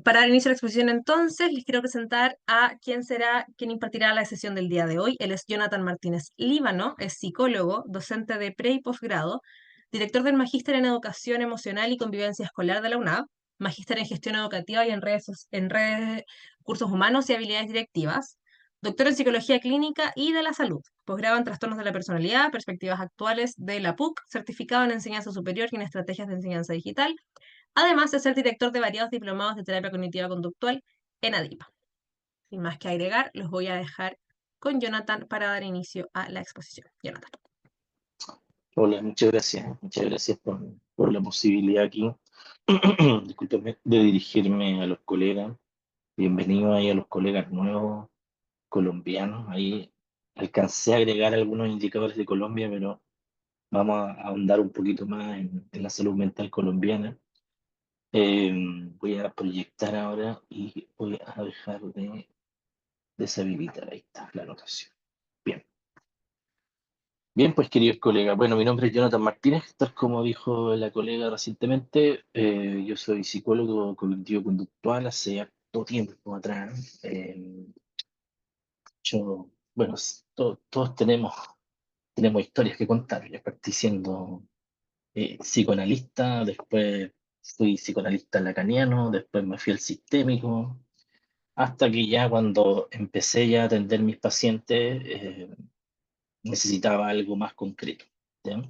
Para dar inicio a la exposición entonces, les quiero presentar a quien impartirá la sesión del día de hoy. Él es Jonathan Martínez Líbano, es psicólogo, docente de pre y posgrado, director del Magíster en Educación Emocional y Convivencia Escolar de la UNAV, Magíster en Gestión Educativa y en redes, Cursos Humanos y Habilidades Directivas, doctor en Psicología Clínica y de la Salud, posgrado en Trastornos de la Personalidad, Perspectivas Actuales de la PUC, certificado en Enseñanza Superior y en Estrategias de Enseñanza Digital, además de ser director de variados diplomados de terapia cognitiva conductual en ADIPA. Sin más que agregar, los voy a dejar con Jonathan para dar inicio a la exposición. Jonathan. Hola, muchas gracias por la posibilidad aquí, discúlpeme, de dirigirme a los colegas. Bienvenido ahí a los colegas nuevos colombianos. Ahí alcancé a agregar algunos indicadores de Colombia, pero vamos a ahondar un poquito más en la salud mental colombiana. Eh, Voy a proyectar ahora y voy a dejar de deshabilitar. Ahí está la anotación. Bien. Bien, pues queridos colegas, bueno, mi nombre es Jonathan Martínez, tal como dijo la colega recientemente, yo soy psicólogo cognitivo-conductual hace harto tiempo atrás. Bueno, todos tenemos historias que contar. Yo partí siendo psicoanalista, después fui psicoanalista lacaniano, después me fui al sistémico, hasta que ya cuando empecé ya a atender mis pacientes, necesitaba algo más concreto. ¿Ya?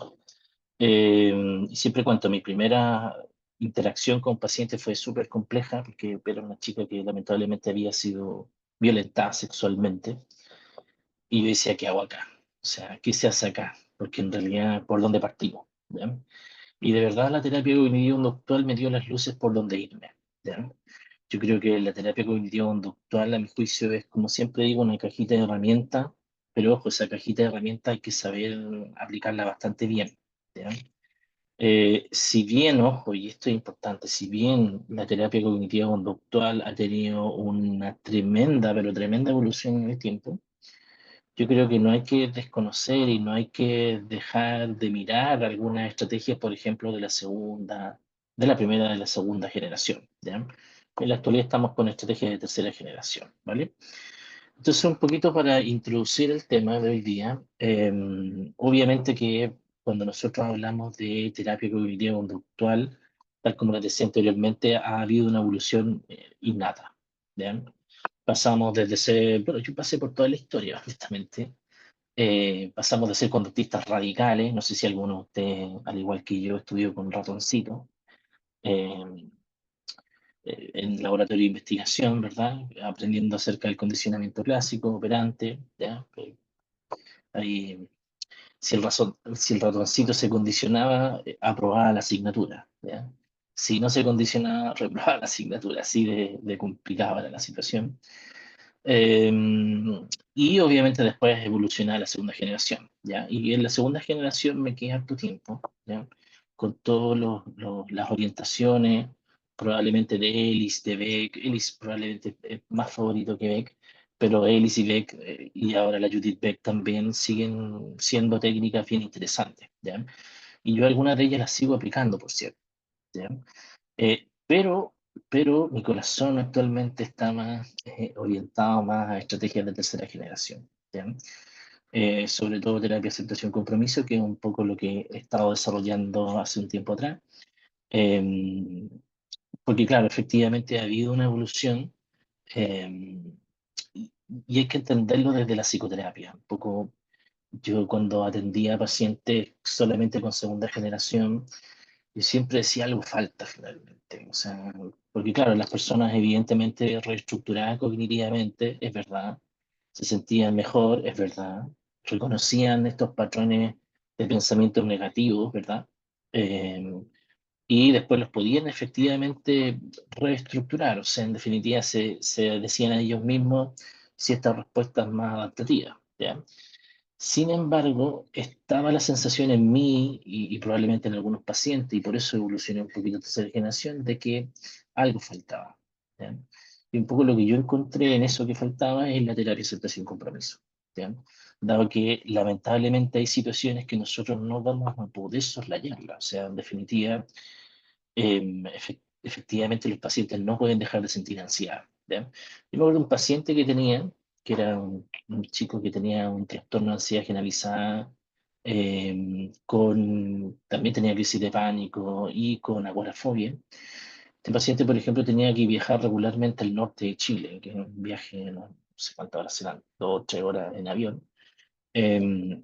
Y siempre cuento, mi primera interacción con pacientes fue súper compleja porque era una chica que lamentablemente había sido violentada sexualmente y yo decía, ¿qué hago acá? O sea, ¿qué se hace acá? Porque en realidad, ¿por dónde partimos? ¿Ya? Y de verdad la terapia cognitivo-conductual me dio las luces por dónde irme. ¿Ya? Yo creo que la terapia cognitivo-conductual, a mi juicio, es, como siempre digo, una cajita de herramientas, pero ojo, esa cajita de herramientas hay que saber aplicarla bastante bien. ¿Ya? Si bien, ojo, y esto es importante, si bien la terapia cognitiva conductual ha tenido una tremenda, pero tremenda evolución en el tiempo, yo creo que no hay que desconocer y no hay que dejar de mirar algunas estrategias, por ejemplo, de la primera, de la segunda generación, ¿ya? En la actualidad estamos con estrategias de tercera generación, ¿vale? Entonces, un poquito para introducir el tema de hoy día, obviamente que cuando nosotros hablamos de terapia cognitiva conductual, tal como les decía anteriormente, ha habido una evolución innata. ¿Ya? Pasamos desde ser, bueno, yo pasé por toda la historia, honestamente. Pasamos de ser conductistas radicales, no sé si alguno de ustedes, al igual que yo, estudió con ratoncito. eh, en laboratorio de investigación, ¿verdad? Aprendiendo acerca del condicionamiento clásico, operante, ¿ya? Ahí, si el ratoncito se condicionaba, aprobaba la asignatura, ¿ya? Si no se condicionaba, reprobaba la asignatura, así de complicada era la situación. Eh, y obviamente después evolucionaba a la segunda generación, ¿ya? Y en la segunda generación me quedé harto tiempo, ¿ya? Con todas las orientaciones, probablemente de Ellis, de Beck. Ellis probablemente es más favorito que Beck, pero Ellis y Beck, y ahora la Judith Beck también siguen siendo técnicas bien interesantes, ¿ya? Y yo algunas de ellas las sigo aplicando, por cierto, ¿ya? Pero mi corazón actualmente está más orientado más a estrategias de tercera generación, ¿ya? Sobre todo terapia aceptación compromiso, que es un poco lo que he estado desarrollando hace un tiempo atrás. Eh, Porque claro, efectivamente ha habido una evolución, eh, y hay que entenderlo desde la psicoterapia. Un poco yo cuando atendía a pacientes solamente con segunda generación, yo siempre decía algo falta finalmente. O sea, porque claro, las personas evidentemente reestructuradas cognitivamente, es verdad, se sentían mejor, es verdad, reconocían estos patrones de pensamiento negativos, ¿verdad? Eh, y después los podían efectivamente reestructurar, o sea, en definitiva se decían a ellos mismos ciertas respuestas más adaptativas, ¿ya? Sin embargo, estaba la sensación en mí y probablemente en algunos pacientes, y por eso evolucioné un poquito a tercera generación, de que algo faltaba, ¿ya? Y un poco lo que yo encontré en eso que faltaba es la terapia de aceptación compromiso, ¿ya? Dado que lamentablemente hay situaciones que nosotros no vamos a poder soslayarla, o sea, en definitiva, efectivamente los pacientes no pueden dejar de sentir ansiedad. ¿Ya? Yo me acuerdo de un paciente que tenía, que era un chico que tenía un trastorno de ansiedad generalizada, también tenía crisis de pánico y con agorafobia. Este paciente, por ejemplo, tenía que viajar regularmente al norte de Chile, que es un viaje, no sé cuántas horas serán, 2 o 3 horas en avión. Eh,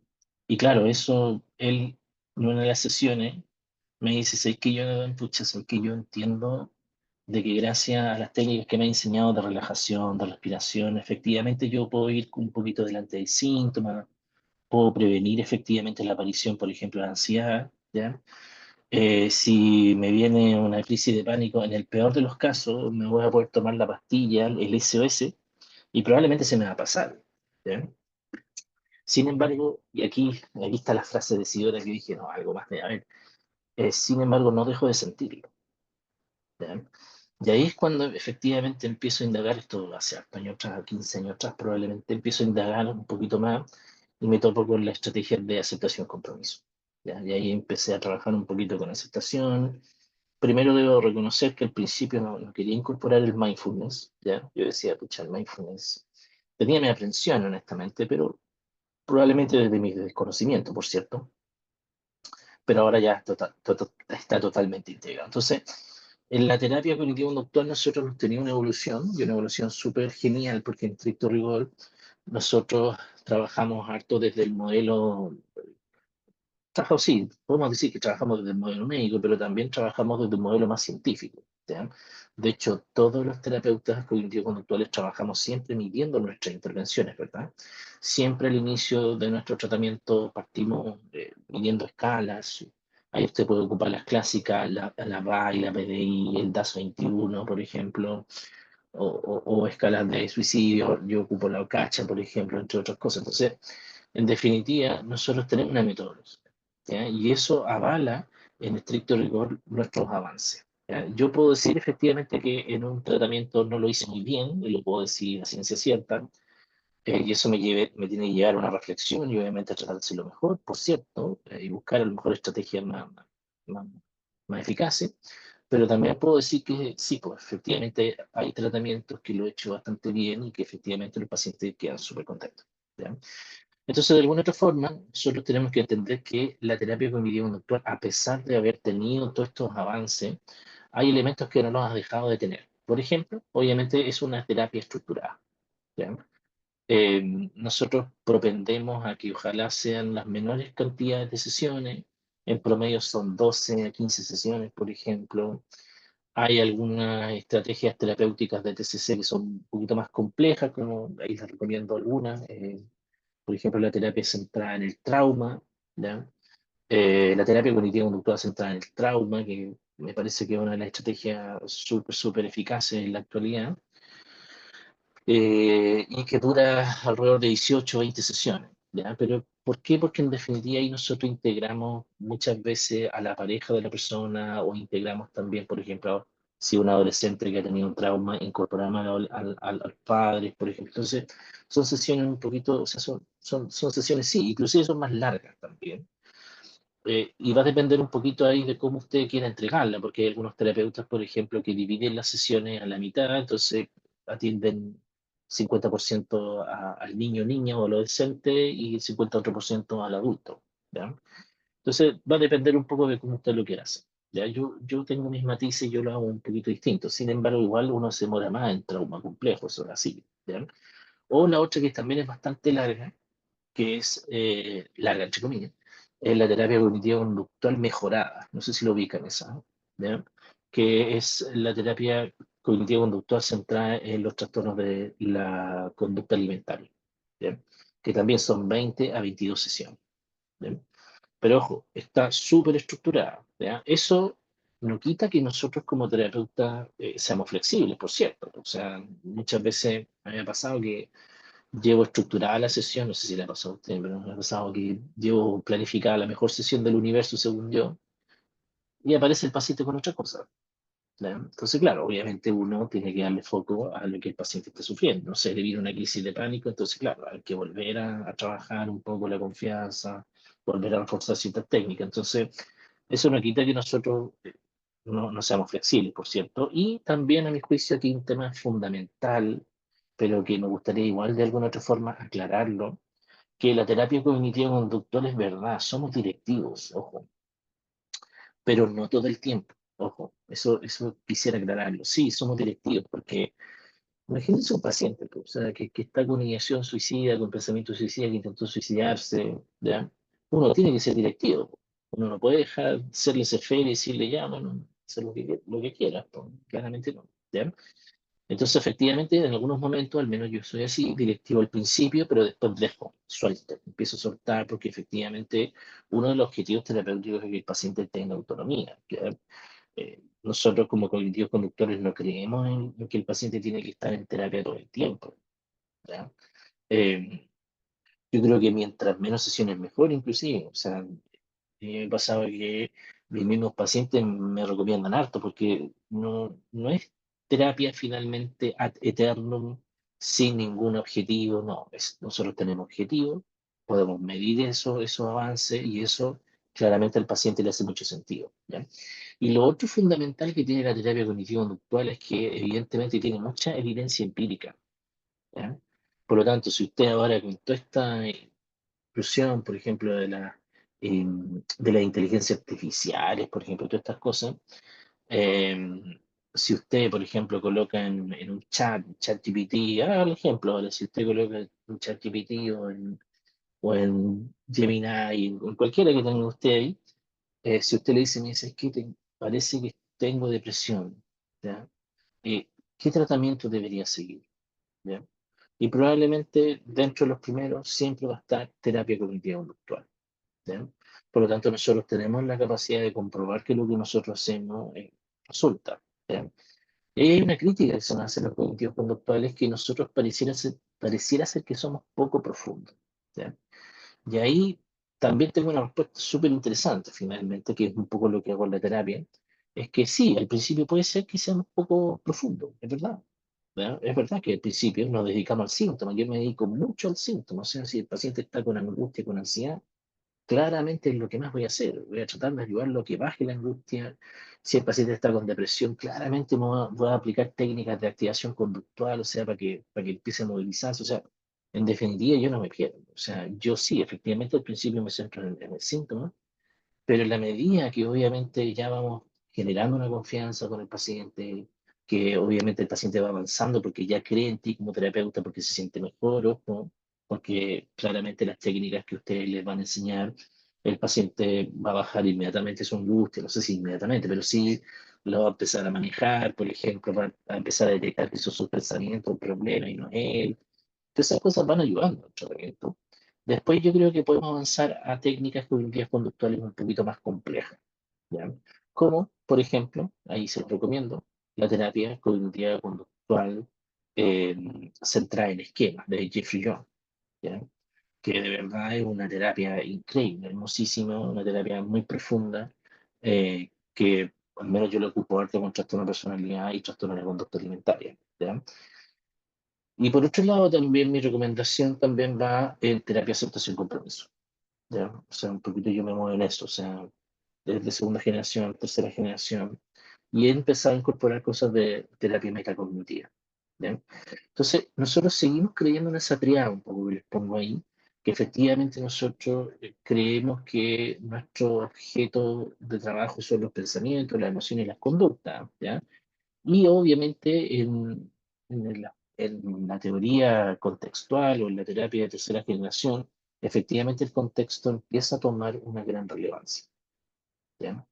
y claro, eso, él, en una de las sesiones, me dice, ¿sabes que yo, pucha, sabes que yo entiendo de que gracias a las técnicas que me ha enseñado de relajación, de respiración, efectivamente yo puedo ir un poquito delante del síntoma, puedo prevenir efectivamente la aparición, por ejemplo, de ansiedad, ¿ya? Si me viene una crisis de pánico, en el peor de los casos, me voy a poder tomar la pastilla, el SOS, y probablemente se me va a pasar, ¿ya? Sin embargo, y aquí está la frase decidora que dije, no, algo más de haber. Sin embargo, no dejo de sentirlo, ¿ya? Y ahí es cuando efectivamente empiezo a indagar, esto hace años atrás, 15 años atrás, probablemente empiezo a indagar un poquito más y me topo con la estrategia de aceptación-compromiso. ¿Ya? Y ahí empecé a trabajar un poquito con aceptación. Primero debo reconocer que al principio no quería incorporar el mindfulness, ¿ya? Yo decía, pucha, el mindfulness tenía mi aprensión, honestamente, pero probablemente desde mi desconocimiento, por cierto, pero ahora ya está totalmente integrado. Entonces, en la terapia cognitivo-conductual nosotros hemos tenido una evolución, y una evolución súper genial, porque en estricto rigor nosotros trabajamos harto desde el modelo. Sí, podemos decir que trabajamos desde el modelo médico, pero también trabajamos desde un modelo más científico, ¿ya? De hecho, todos los terapeutas cognitivo-conductuales trabajamos siempre midiendo nuestras intervenciones, ¿verdad? Siempre al inicio de nuestro tratamiento partimos midiendo escalas. Ahí usted puede ocupar las clásicas, la VAI, la PDI, el DAS-21, por ejemplo, o escalas de suicidio. Yo ocupo la OCACHA, por ejemplo, entre otras cosas. Entonces, en definitiva, nosotros tenemos una metodología, ¿ya? Y eso avala en estricto rigor nuestros avances, ¿ya? Yo puedo decir efectivamente que en un tratamiento no lo hice muy bien, y lo puedo decir a ciencia cierta, y eso me tiene que llevar a una reflexión y obviamente a tratar de hacerlo mejor, por cierto, y buscar a lo mejor estrategias más, más eficaces. Pero también puedo decir que sí, pues efectivamente hay tratamientos que lo he hecho bastante bien y que efectivamente los pacientes quedan súper contentos, ¿ya? Entonces, de alguna otra forma, nosotros tenemos que entender que la terapia cognitivo-conductual, a pesar de haber tenido todos estos avances, hay elementos que no nos ha dejado de tener. Por ejemplo, obviamente es una terapia estructurada, ¿ya? Nosotros propendemos a que ojalá sean las menores cantidades de sesiones. En promedio son 12 a 15 sesiones, por ejemplo. Hay algunas estrategias terapéuticas de TCC que son un poquito más complejas, como ahí les recomiendo algunas. Por ejemplo, la terapia centrada en el trauma, ¿ya? La terapia cognitiva conductual centrada en el trauma, que me parece que es una de las estrategias súper eficaces en la actualidad, y que dura alrededor de 18 o 20 sesiones, ¿ya? Pero ¿por qué? Porque en definitiva ahí nosotros integramos muchas veces a la pareja de la persona, o integramos también, por ejemplo, si un adolescente que ha tenido un trauma, incorporamos al padre, por ejemplo. Entonces, son sesiones un poquito, o sea, son sesiones, sí, inclusive son más largas también. Y va a depender un poquito ahí de cómo usted quiera entregarla, porque hay algunos terapeutas, por ejemplo, que dividen las sesiones a la mitad, entonces atienden 50% al niño o niña o adolescente y 50 otro por ciento al adulto, ¿ya? Entonces va a depender un poco de cómo usted lo quiera hacer, ¿ya? Yo tengo mis matices y yo lo hago un poquito distinto. Sin embargo, igual uno se demora más en trauma complejo, eso es así, ¿ya? O la otra que también es bastante larga, que es larga, entre comillas, es la terapia cognitiva conductual mejorada. No sé si lo ubican esa, ¿ya? Que es la terapia cognitiva conductual centrada en los trastornos de la conducta alimentaria, ¿ya? Que también son 20 a 22 sesiones, ¿ya? Pero ojo, está súper estructurada, ¿ya? Eso no quita que nosotros como terapeutas seamos flexibles, por cierto. O sea, muchas veces me ha pasado que llevo estructurada la sesión, no sé si le ha pasado a usted, pero me ha pasado que llevo planificada la mejor sesión del universo, según yo, y aparece el paciente con otra cosa, ¿ya? Entonces, claro, obviamente uno tiene que darle foco a lo que el paciente está sufriendo. No sé, le viene una crisis de pánico, entonces, claro, hay que volver a trabajar un poco la confianza, volver a reforzar ciertas técnicas. Entonces, eso no quita que nosotros no seamos flexibles, por cierto. Y también, a mi juicio, aquí hay un tema fundamental, pero que me gustaría igual de alguna otra forma aclararlo, que la terapia cognitiva conductual es verdad, somos directivos, ojo, pero no todo el tiempo, ojo, eso quisiera aclararlo. Sí, somos directivos, porque imagínense un paciente, pues, o sea, que está con ideación suicida, con pensamiento suicida, que intentó suicidarse, ¿ya? Uno tiene que ser directivo. Uno no puede dejar serle faire y decirle, ya, bueno, haz lo que quieras, pues, claramente no, ¿ya? Entonces, efectivamente, en algunos momentos, al menos yo soy así, directivo al principio, pero después dejo, suelto, empiezo a soltar, porque efectivamente uno de los objetivos terapéuticos es que el paciente tenga autonomía, ¿ya? Nosotros como cognitivos conductores no creemos en que el paciente tiene que estar en terapia todo el tiempo, ¿ya? Eh, yo creo que mientras menos sesiones mejor, inclusive. O sea, me ha pasado que mis mismos pacientes me recomiendan harto porque no es terapia finalmente ad eternum sin ningún objetivo, no. Nosotros tenemos objetivos, podemos medir eso, esos avances y eso claramente al paciente le hace mucho sentido, ¿ya? Y lo otro fundamental que tiene la terapia cognitivo-conductual es que evidentemente tiene mucha evidencia empírica, ¿ya? Por lo tanto, si usted ahora con toda esta inclusión, por ejemplo, de las inteligencias artificiales, por ejemplo, todas estas cosas, eh, si usted, por ejemplo, coloca en un chat GPT, el ejemplo, ahora, si usted coloca en un chat GPT o en Gemini, en cualquiera que tenga usted ahí, si usted le dice, mira, es que parece que tengo depresión, ¿ya? ¿Qué tratamiento debería seguir? ¿Ya? Y probablemente dentro de los primeros siempre va a estar terapia cognitiva conductual, ¿ya? Por lo tanto, nosotros tenemos la capacidad de comprobar que lo que nosotros hacemos resulta, ¿ya? Y hay una crítica que se nos hace a los cognitivos conductuales que nosotros pareciera ser que somos poco profundos, ¿ya? Y ahí también tengo una respuesta súper interesante, finalmente, que es un poco lo que hago en la terapia, es que sí, al principio puede ser que seamos poco profundos, es verdad. ¿Ya? Es verdad que al principio nos dedicamos al síntoma, yo me dedico mucho al síntoma, o sea, si el paciente está con angustia, con ansiedad, claramente es lo que más voy a hacer. Voy a tratar de ayudarlo a que baje la angustia. Si el paciente está con depresión, claramente voy a aplicar técnicas de activación conductual, o sea, para que empiece a movilizarse. O sea, en definitiva, yo no me pierdo. O sea, yo sí, efectivamente, al principio me centro en el síntoma, pero en la medida que obviamente ya vamos generando una confianza con el paciente, que obviamente el paciente va avanzando porque ya cree en ti como terapeuta, porque se siente mejor, ojo, porque claramente las técnicas que ustedes les van a enseñar, el paciente va a bajar inmediatamente su angustia, no sé si inmediatamente, pero sí lo va a empezar a manejar, por ejemplo, va a empezar a detectar que son sus pensamientos un problema y no es él. Entonces esas cosas van ayudando al tratamiento. Después yo creo que podemos avanzar a técnicas cognitivas conductuales un poquito más complejas, ¿ya? Como, por ejemplo, ahí se lo recomiendo, la terapia cognitiva conductual centrada en esquemas de Jeffrey Young, ¿ya? Que de verdad es una terapia increíble, hermosísima, una terapia muy profunda, que al menos yo lo ocupo harto con trastorno de personalidad y trastorno de la conducta alimentaria, ¿ya? Y por otro lado, también mi recomendación también va en terapia aceptación compromiso, ¿ya? O sea, un poquito yo me muevo en eso, o sea, desde segunda generación, tercera generación, y he empezado a incorporar cosas de terapia metacognitiva, ¿ya? Entonces, nosotros seguimos creyendo en esa triada, un poco que les pongo ahí, que efectivamente nosotros creemos que nuestro objeto de trabajo son los pensamientos, las emociones y las conductas, ¿ya? Y obviamente en la teoría contextual o en la terapia de tercera generación, efectivamente el contexto empieza a tomar una gran relevancia, ¿ya?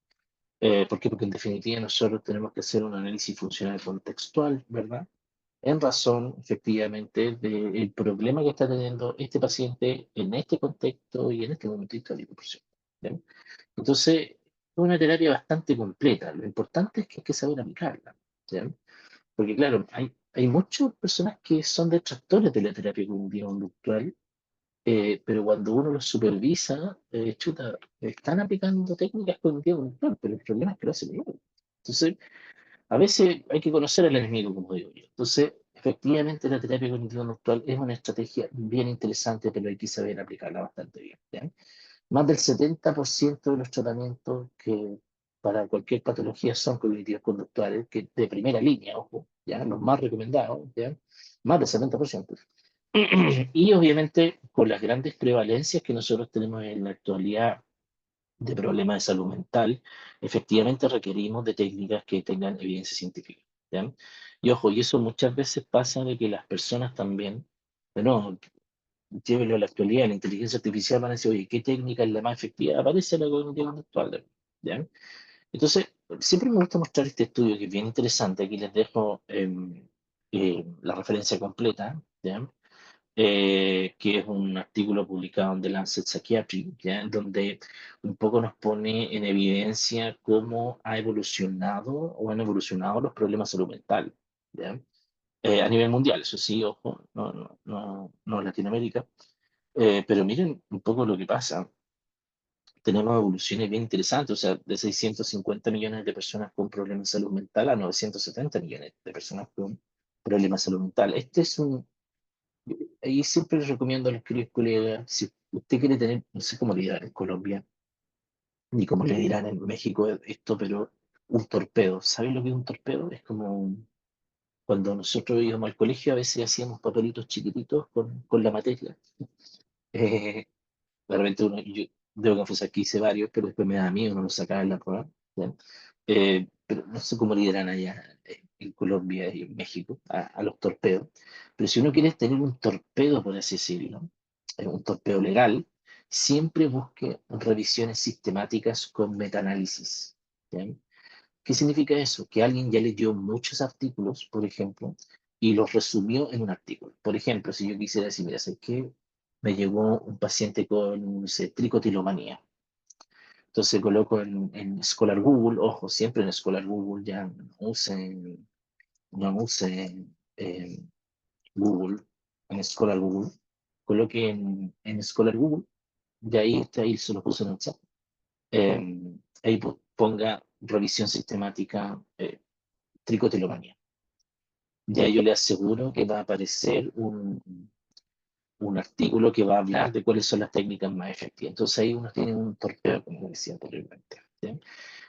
¿Por qué? Porque en definitiva nosotros tenemos que hacer un análisis funcional contextual, ¿verdad? En razón, efectivamente, del problema que está teniendo este paciente en este contexto y en este momento histórico, por cierto, ¿ya? Entonces, es una terapia bastante completa. Lo importante es que hay que saber aplicarla, ¿ya? Porque claro, hay muchas personas que son detractores de la terapia cognitivo-conductual, pero cuando uno los supervisa, chuta, están aplicando técnicas cognitivo-conductual, pero el problema es que lo hacen bien. Entonces, a veces hay que conocer al enemigo, como digo yo. Entonces, efectivamente, la terapia cognitivo-conductual es una estrategia bien interesante, pero hay que saber aplicarla bastante bien, ¿ya? Más del 70% de los tratamientos que para cualquier patología son cognitivas conductuales, que de primera línea, ojo, ya, los más recomendados, ya, más del 70%. Y obviamente con las grandes prevalencias que nosotros tenemos en la actualidad de problemas de salud mental, efectivamente requerimos de técnicas que tengan evidencia científica. ¿Ya? Y ojo, y eso muchas veces pasa de que las personas también, bueno, llévelo a la actualidad, la inteligencia artificial van a decir, oye, ¿qué técnica es la más efectiva? Aparece la cognitiva conductual. ¿Ya? Entonces, siempre me gusta mostrar este estudio que es bien interesante. Aquí les dejo la referencia completa, ¿ya? Que es un artículo publicado en The Lancet Psychiatry, ¿ya? En donde un poco nos pone en evidencia cómo ha evolucionado o han evolucionado los problemas de salud mental, ¿ya? A nivel mundial, eso sí, ojo, no en Latinoamérica. Pero miren un poco lo que pasa. Tenemos evoluciones bien interesantes, o sea, de 650 millones de personas con problemas de salud mental a 970 millones de personas con problemas de salud mental. Este es un, ahí siempre les recomiendo a los queridos colegas, si usted quiere tener, no sé cómo le dirán en Colombia, ni cómo le dirán en México esto, pero un torpedo. ¿Saben lo que es un torpedo? Es como cuando nosotros íbamos al colegio, a veces hacíamos papelitos chiquititos con la materia. Eh, Realmente yo debo confesar que hice varios, pero después me da miedo, no lo sacaba en la prueba. ¿Ya? Pero no sé cómo lideran allá en Colombia y en México a los torpedos. Pero si uno quiere tener un torpedo, por así decirlo, un torpedo legal, siempre busque revisiones sistemáticas con metaanálisis. ¿Ya? ¿Qué significa eso? Que alguien ya leyó muchos artículos, por ejemplo, y los resumió en un artículo. Por ejemplo, si yo quisiera decir, mira, ¿sabes qué? Me llegó un paciente con, no sé, tricotilomanía. Entonces coloco en Scholar Google, ojo, siempre en Scholar Google, ya no use Google, en Scholar Google, coloque en Scholar Google, y ahí está, ahí se lo puse en el chat. Ahí ponga revisión sistemática tricotilomanía. Ya yo le aseguro que va a aparecer un artículo que va a hablar de cuáles son las técnicas más efectivas. Entonces ahí uno tiene un torpeo, como decía anteriormente. ¿Sí?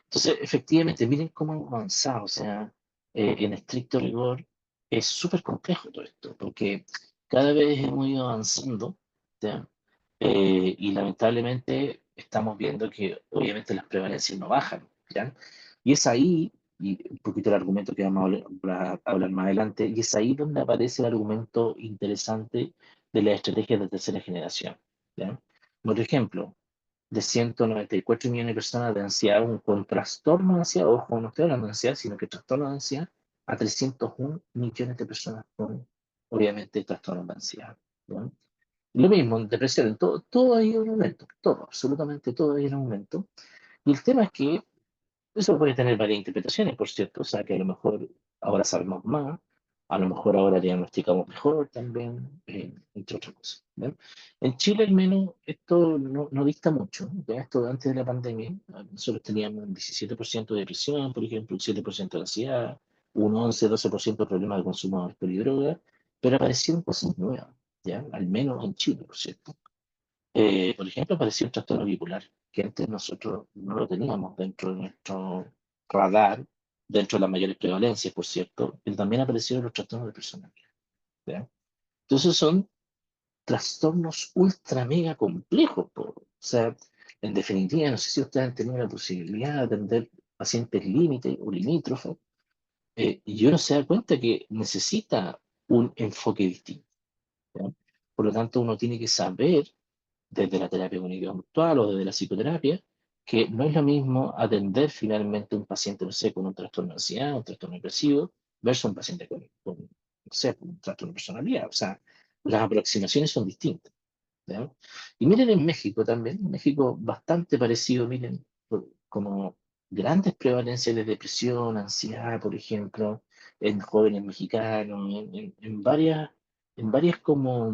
Entonces, efectivamente, miren cómo hemos avanzado. O sea, en estricto rigor, es súper complejo todo esto, porque cada vez hemos ido avanzando, ¿ya? Y lamentablemente estamos viendo que obviamente las prevalencias no bajan, ¿ya? Y es ahí, y un poquito el argumento que vamos a hablar más adelante, y es ahí donde aparece el argumento interesante de las estrategias de tercera generación, ¿ya? Por ejemplo, de 194 millones de personas de ansiedad con trastorno de ansiedad, ojo, no estoy hablando de ansiedad, sino que trastorno de ansiedad, a 301 millones de personas con, obviamente, trastorno de ansiedad, ¿ya? Lo mismo, en depresión, todo ha ido en aumento, todo, absolutamente todo ha ido en aumento. Y el tema es que eso puede tener varias interpretaciones, por cierto, o sea que a lo mejor ahora sabemos más, a lo mejor ahora diagnosticamos mejor también, entre otras cosas. ¿Ven? En Chile al menos esto no dista mucho, ¿ya? Esto antes de la pandemia, nosotros teníamos un 17% de depresión, por ejemplo, un 7% de ansiedad, un 11-12% de problemas de consumo de alcohol y droga, pero aparecieron cosas nuevas, ¿ya? Al menos en Chile, por cierto. Por ejemplo, apareció el trastorno bipolar, que antes nosotros no lo teníamos dentro de nuestro radar, dentro de las mayores prevalencias, por cierto, pero también aparecieron los trastornos de personalidad. ¿Ya? Entonces son trastornos ultra mega complejos. O sea, en definitiva, no sé si ustedes han tenido la posibilidad de atender pacientes límite o limítrofes, y uno se da cuenta que necesita un enfoque distinto. ¿Ya? Por lo tanto, uno tiene que saber desde la terapia cognitivo-conductual o desde la psicoterapia, que no es lo mismo atender finalmente a un paciente, no sé, con un trastorno de ansiedad, un trastorno depresivo, versus un paciente no sé, con un trastorno de personalidad. O sea, las aproximaciones son distintas. ¿Ya? Y miren en México también, en México bastante parecido, miren, como grandes prevalencias de depresión, ansiedad, por ejemplo, en jóvenes mexicanos, en varias como,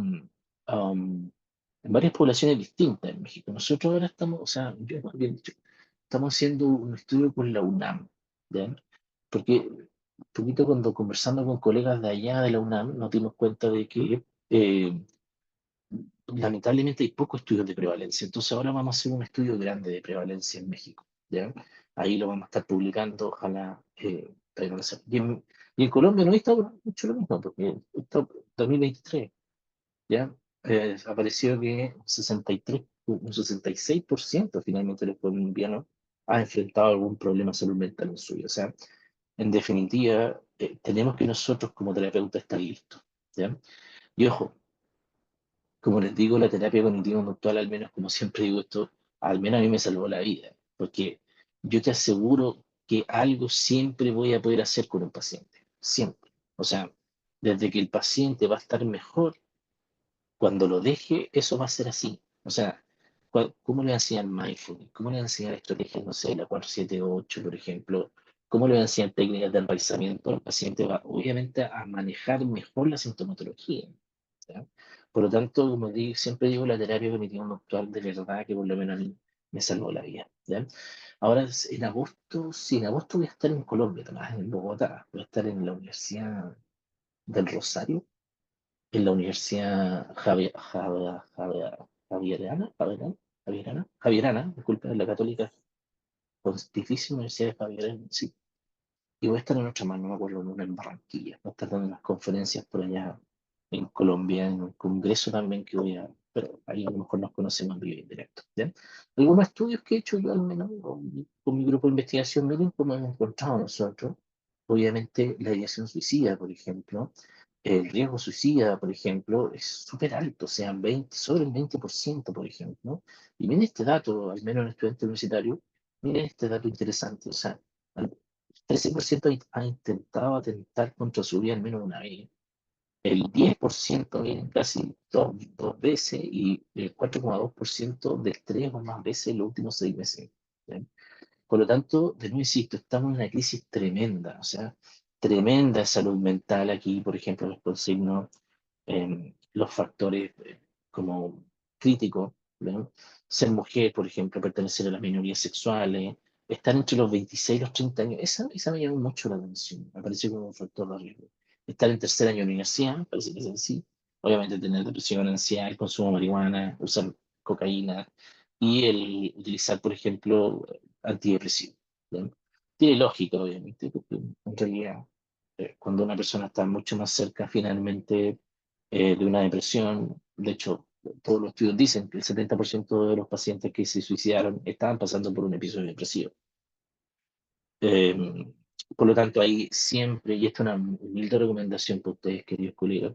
en varias poblaciones distintas en México. Nosotros ahora estamos, o sea, yo más bien dicho, estamos haciendo un estudio con la UNAM, ¿ya? Porque un poquito cuando conversando con colegas de allá de la UNAM, nos dimos cuenta de que lamentablemente hay pocos estudios de prevalencia. Entonces ahora vamos a hacer un estudio grande de prevalencia en México, ¿ya? ahí lo vamos a estar publicando, ojalá traiga una y en Colombia no he estado mucho lo mismo, porque esto 2023, ¿ya? Apareció que un 66% finalmente del pueblo colombiano ha enfrentado algún problema de salud mental en suyo. O sea, en definitiva, tenemos que nosotros como terapeutas estar listos, ¿ya? Y ojo, como les digo, la terapia cognitivo-conductual, al menos como siempre digo esto, al menos a mí me salvó la vida, porque yo te aseguro que algo siempre voy a poder hacer con un paciente, siempre. O sea, desde que el paciente va a estar mejor, cuando lo deje, eso va a ser así. O sea, ¿cómo le voy a enseñar mindfulness? ¿Cómo le voy a enseñar estrategias, no sé, la 478 por ejemplo? ¿Cómo le voy a enseñar técnicas de enraizamiento? El paciente va, obviamente, a manejar mejor la sintomatología. ¿Ya? Por lo tanto, como digo, siempre digo, la terapia cognitivo-conductual de verdad que por lo menos a mí me salvó la vida. ¿Ya? Ahora, en agosto, sí, en agosto voy a estar en Colombia, también, en Bogotá. Voy a estar en la Universidad del Rosario, en la Universidad Javierana, disculpa, en la Católica Pontificia Universidad de Javierana, sí. Y voy a estar en otra más, no me acuerdo, en una en Barranquilla. Voy a estar dando unas conferencias por allá en Colombia, en un congreso también que voy a, pero ahí a lo mejor nos conocemos en vivo y en directo. ¿Ya? Algunos estudios que he hecho yo al menos con mi grupo de investigación, miren cómo hemos encontrado nosotros. Obviamente la ideación suicida, por ejemplo, el riesgo suicida, por ejemplo, es súper alto, o sea, 20, sobre el 20%, por ejemplo. Y miren este dato, al menos en estudiante universitario, miren este dato interesante, o sea, 13% ha intentado atentar contra su vida al menos una vez. El 10% viene casi dos veces y el 4,2% de tres o más veces en los últimos 6 meses. ¿Sí? Por lo tanto, de nuevo insisto, estamos en una crisis tremenda, o sea, tremenda de salud mental aquí, por ejemplo, los consigno los factores como críticos, ¿no? Ser mujer, por ejemplo, pertenecer a las minorías sexuales, estar entre los 26 y los 30 años, esa me llamó mucho la atención, me pareció como un factor de riesgo. Estar en tercer año de universidad, parece que es así, obviamente tener depresión, ansiedad, el consumo de marihuana, usar cocaína y el utilizar, por ejemplo, antidepresivos. ¿Ya? Tiene lógica, obviamente, porque en realidad cuando una persona está mucho más cerca finalmente de una depresión. De hecho, todos los estudios dicen que el 70% de los pacientes que se suicidaron estaban pasando por un episodio depresivo. Eh, por lo tanto, ahí siempre, y esta es una humilde recomendación para ustedes, queridos colegas,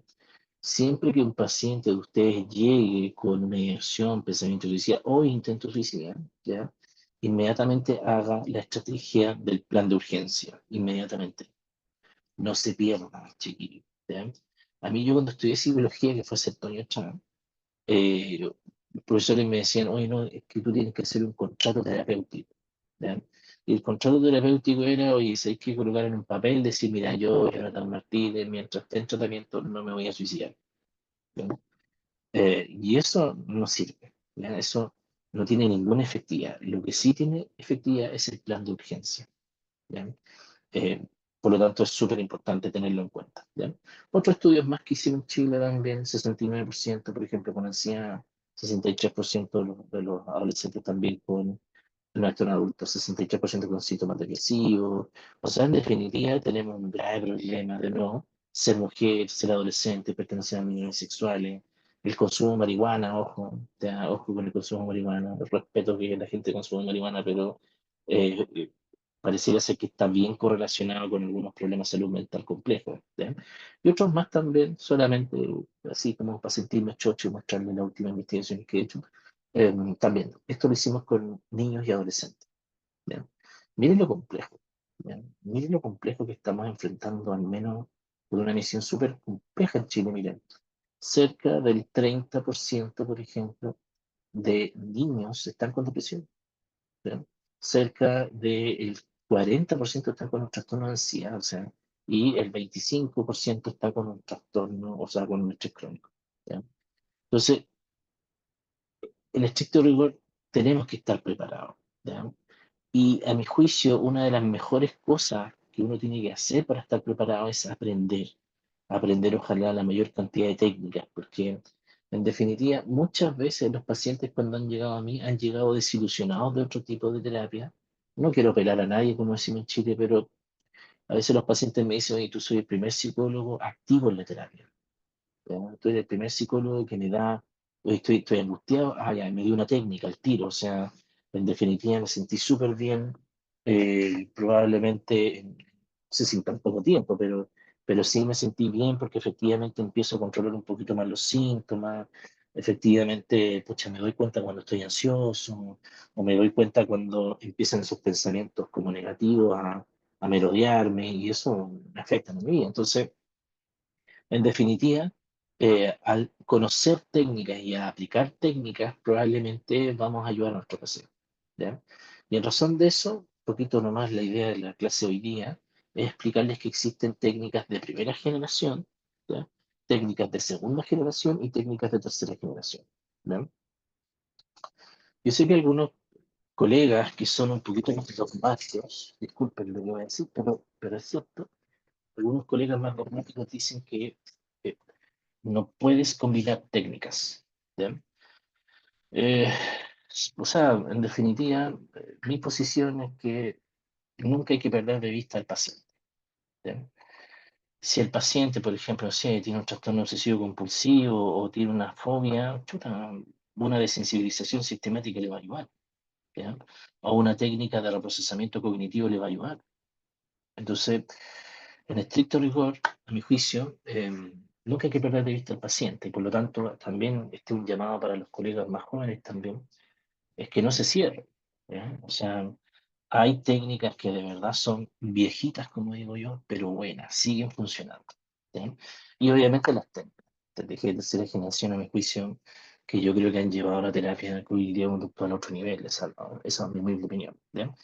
siempre que un paciente de ustedes llegue con una ideación, pensamiento suicida o intento suicida, ¿ya? Inmediatamente haga la estrategia del plan de urgencia, inmediatamente. No se pierda, chiquillos. ¿Ya? A mí yo cuando estudié psicología, que fue hace años atrás, los profesores me decían, oye, no, es que tú tienes que hacer un contrato terapéutico. ¿Ya? Y el contrato terapéutico era, oye, si hay que colocar en un papel, decir, mira, yo, Jonathan Martínez, mientras esté en tratamiento, no me voy a suicidar. ¿Ya? Y eso no sirve. ¿Ya? Eso no tiene ninguna efectividad. Lo que sí tiene efectividad es el plan de urgencia. ¿Ya? Eh, por lo tanto, es súper importante tenerlo en cuenta. ¿Ya? Otros estudios más que hicieron en Chile también, 69%, por ejemplo, con ansiedad, 63% de los adolescentes también con, no estos adultos, 63% con síntomas depresivos. O sea, en definitiva, tenemos un grave problema de nuevo, ser mujer, ser adolescente, pertenecer a minorías sexuales, el consumo de marihuana, ojo, ya, ojo con el consumo de marihuana, respeto que la gente consume marihuana, pero eh, pareciera ser que está bien correlacionado con algunos problemas de salud mental complejos. ¿Ya? Y otros más también, solamente así como para sentirme chocho y mostrarle las últimas investigaciones que he hecho. También, esto lo hicimos con niños y adolescentes. ¿Ya? Miren lo complejo. ¿Ya? Miren lo complejo que estamos enfrentando, al menos por una misión súper compleja en Chile. Miren, cerca del 30%, por ejemplo, de niños están con depresión. ¿Ya? Cerca del 40% está con un trastorno de ansiedad, o sea, y el 25% está con un trastorno, o sea, con un estrés crónico. ¿Ya? Entonces, en estricto rigor, tenemos que estar preparados. ¿Ya? Y a mi juicio, una de las mejores cosas que uno tiene que hacer para estar preparado es aprender. Aprender, ojalá, la mayor cantidad de técnicas, porque en definitiva, muchas veces los pacientes cuando han llegado a mí han llegado desilusionados de otro tipo de terapia no quiero pelar a nadie, como decimos en Chile, pero a veces los pacientes me dicen, oye, tú soy el primer psicólogo activo en la terapia. ¿Ya? Tú eres el primer psicólogo que me da, oye, estoy angustiado, ya, me dio una técnica al tiro, o sea, en definitiva me sentí súper bien, probablemente, no sé si en tan poco tiempo, pero sí me sentí bien porque efectivamente empiezo a controlar un poquito más los síntomas, efectivamente, pucha, me doy cuenta cuando estoy ansioso, o me doy cuenta cuando empiezan esos pensamientos como negativos a merodearme, y eso me afecta a mi vida. Entonces, en definitiva, al conocer técnicas y a aplicar técnicas, probablemente vamos a ayudar a nuestro paciente. ¿Ya? Y en razón de eso, un poquito nomás la idea de la clase hoy día es explicarles que existen técnicas de primera generación, ¿ya? Técnicas de segunda generación y técnicas de tercera generación. ¿Ya? Yo sé que algunos colegas que son un poquito más dogmáticos, disculpen lo que voy a decir, pero es cierto, algunos colegas más dogmáticos dicen que eh, no puedes combinar técnicas. ¿Ya? Eh, o sea, en definitiva, mi posición es que nunca hay que perder de vista al paciente. ¿Ya? Si el paciente, por ejemplo, no sé, tiene un trastorno obsesivo compulsivo o tiene una fobia, chuta, una desensibilización sistemática le va a ayudar. ¿Ya? O una técnica de reprocesamiento cognitivo le va a ayudar. Entonces, en estricto rigor, a mi juicio, nunca hay que perder de vista al paciente y por lo tanto también este es un llamado para los colegas más jóvenes también, es que no se cierren. ¿Ya? O sea, hay técnicas que de verdad son viejitas, como digo yo, pero buenas, siguen funcionando. ¿Ya? Y obviamente las técnicas de tercera generación, a mi juicio, que yo creo que han llevado la terapia cognitiva conductual a otro nivel, esa es mi humilde opinión. ¿Ya?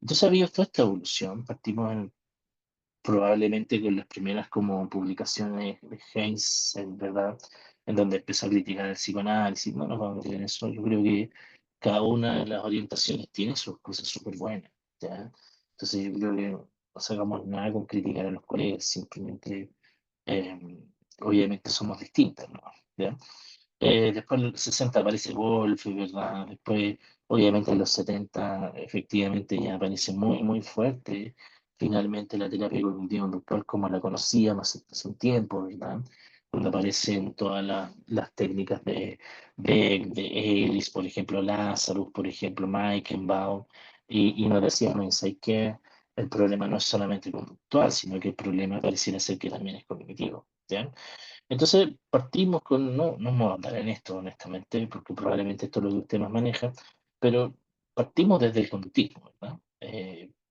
Entonces ha habido toda esta evolución, partimos probablemente con las primeras como publicaciones de Haynes, en verdad, en donde empezó a criticar el psicoanálisis. No nos vamos a meter en eso. Yo creo que cada una de las orientaciones tiene sus cosas súper buenas. ¿Ya? Entonces yo creo que no sacamos nada con criticar a los colegas, simplemente, eh, obviamente somos distintas, ¿no? ¿Ya? Después en los 60 aparece Wolf, ¿verdad? Después, obviamente en los 70 efectivamente ya aparece muy, muy fuerte. Finalmente la terapia cognitiva conductual como la conocíamos hace un tiempo, ¿verdad? Cuando aparecen todas las técnicas de Ellis, por ejemplo, Lazarus, por ejemplo, Meichenbaum, y nos decíamos en Psyche, el problema no es solamente conductual, sino que el problema pareciera ser que también es cognitivo, ¿ya? Entonces partimos con, no vamos a andar en esto honestamente, porque probablemente esto es lo que usted más maneja, pero partimos desde el conductismo, ¿verdad?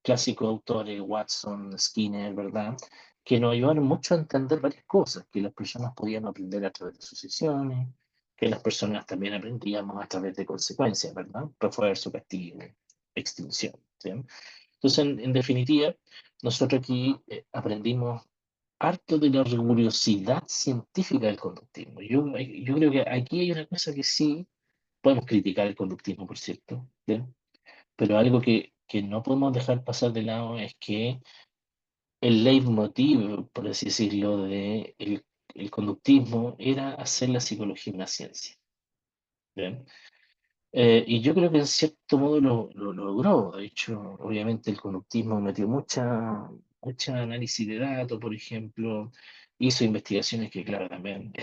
Clásicos autores, Watson, Skinner, ¿verdad? Que nos ayudaron mucho a entender varias cosas, que las personas podían aprender a través de sucesiones, que las personas también aprendíamos a través de consecuencias, ¿verdad? Refuerzo, castigo, extinción, ¿sí? Entonces, en definitiva, nosotros aquí aprendimos harto de la rigurosidad científica del conductismo. Yo creo que aquí hay una cosa que sí podemos criticar el conductismo, por cierto, ¿ya? Pero algo que no podemos dejar pasar de lado es que el leitmotiv, por así decirlo, de el conductismo era hacer la psicología una ciencia. ¿Ya? Y yo creo que en cierto modo lo logró. De hecho, obviamente el conductismo metió mucha análisis de datos, por ejemplo, hizo investigaciones que, claro, también